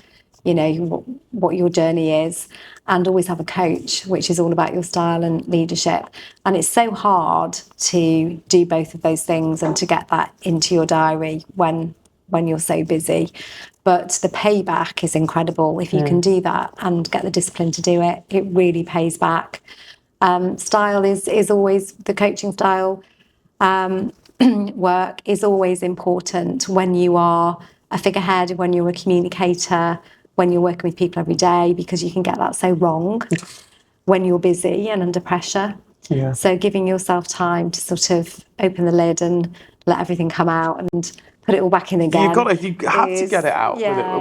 S2: what your journey is, and always have a coach, which is all about your style and leadership. And it's so hard to do both of those things and to get that into your diary when you're so busy. But the payback is incredible. If you can do that and get the discipline to do it, it really pays back. Style is always, the coaching style work is always important when you are a figurehead, when you're a communicator, when you're working with people every day, because you can get that so wrong when you're busy and under pressure.
S1: Yeah.
S2: So giving yourself time to sort of open the lid and let everything come out and put it all back in again.
S1: You have to get it out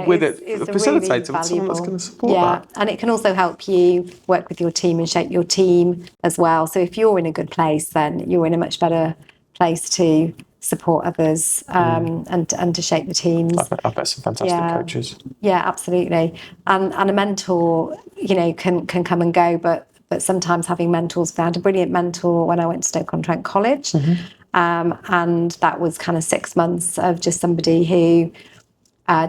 S1: with a facilitator,
S2: really
S1: with someone that's going to support that.
S2: And it can also help you work with your team and shape your team as well. So if you're in a good place, then you're in a much better place to support others and to shape the teams.
S1: I bet some fantastic coaches.
S2: Yeah, absolutely. And a mentor, can come and go, but sometimes having mentors. I had a brilliant mentor when I went to Stoke-on-Trent College, and that was kind of 6 months of just somebody who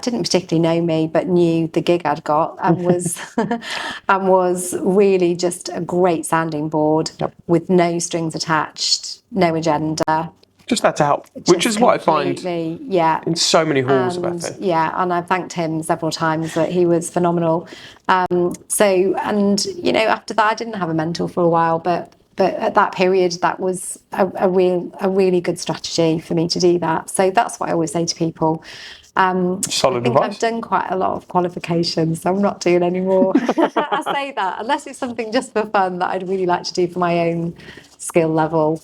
S2: didn't particularly know me, but knew the gig I'd got and was really just a great sounding board with no strings attached, no agenda.
S1: Just there to help, which is what I find in so many halls of FE.
S2: Yeah, and I've thanked him several times that he was phenomenal. After that, I didn't have a mentor for a while, but at that period, that was a really good strategy for me to do that. So that's what I always say to people.
S1: Solid advice.
S2: I've done quite a lot of qualifications, so I'm not doing any more. I say that, unless it's something just for fun that I'd really like to do for my own skill level.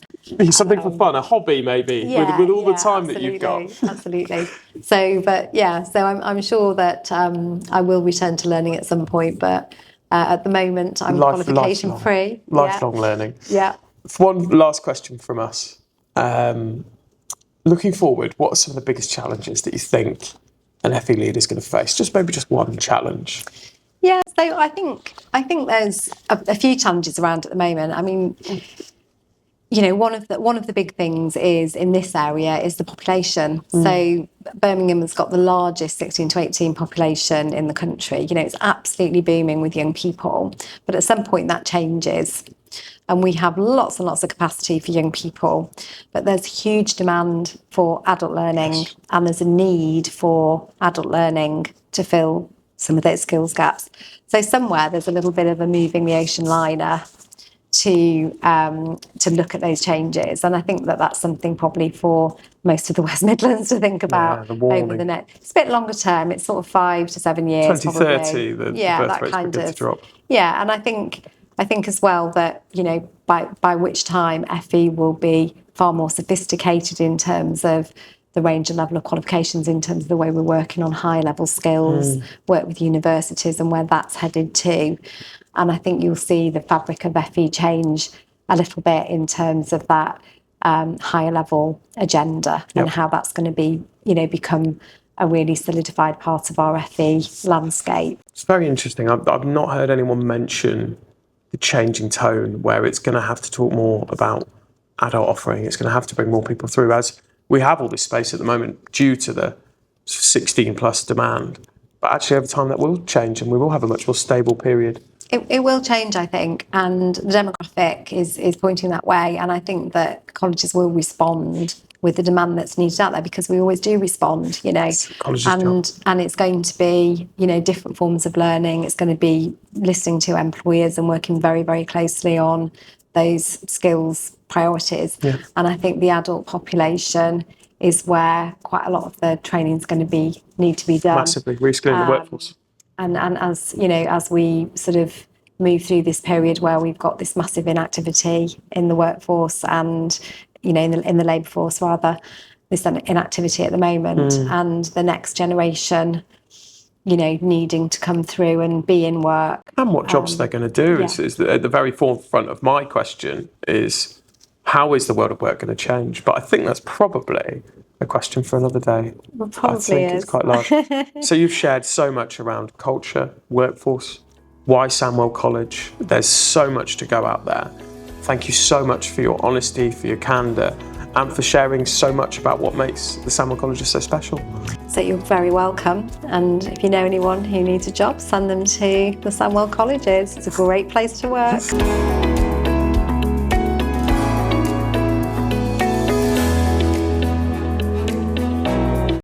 S1: Something for fun, a hobby maybe, with all the time that you've got.
S2: Absolutely. So I'm sure that I will return to learning at some point, but at the moment I'm qualification free.
S1: Lifelong learning.
S2: Yeah.
S1: One last question from us. Looking forward, what are some of the biggest challenges that you think an FE leader is going to face? Just one challenge.
S2: Yeah, so I think there's a few challenges around at the moment. I mean, one of the big things is in this area is the population. So Birmingham has got the largest 16 to 18 population in the country. It's absolutely booming with young people, but at some point that changes. And we have lots and lots of capacity for young people, but there's huge demand for adult learning, and there's a need for adult learning to fill some of those skills gaps. So somewhere there's a little bit of a moving the ocean liner to look at those changes, and I think that that's something probably for most of the West Midlands to think about over the next. It's a bit longer term. It's sort of 5 to 7 years.
S1: 2030, the birth rates begin to drop.
S2: Yeah, and I think as well that by which time FE will be far more sophisticated in terms of the range and level of qualifications, in terms of the way we're working on high level skills, work with universities and where that's headed to. And I think you'll see the fabric of FE change a little bit in terms of that higher level agenda and how that's going to be, become a really solidified part of our FE landscape.
S1: It's very interesting. I've not heard anyone mention the changing tone where it's going to have to talk more about adult offering. It's going to have to bring more people through, as we have all this space at the moment due to the 16 plus demand. But actually over time that will change and we will have a much more stable period.
S2: It will change, I think, and the demographic is pointing that way. And I think that colleges will respond with the demand that's needed out there, because we always do respond, and it's going to be, different forms of learning. It's going to be listening to employers and working very, very closely on those skills priorities. And I think the adult population is where quite a lot of the training is going to need to be done.
S1: Massively reskilling the workforce.
S2: And as we sort of move through this period where we've got this massive inactivity in the workforce and, in the labour force rather, this inactivity at the moment, and the next generation, needing to come through and be in work.
S1: And what jobs they're going to do is at the very forefront of my question is, how is the world of work going to change? But I think that's probably a question for another day.
S2: Well, probably
S1: I think it's quite large. So you've shared so much around culture, workforce, why Sandwell College. There's so much to go out there. Thank you so much for your honesty, for your candour, and for sharing so much about what makes the Sandwell Colleges so special.
S2: So you're very welcome. And if you know anyone who needs a job, send them to the Sandwell Colleges. It's a great place to work.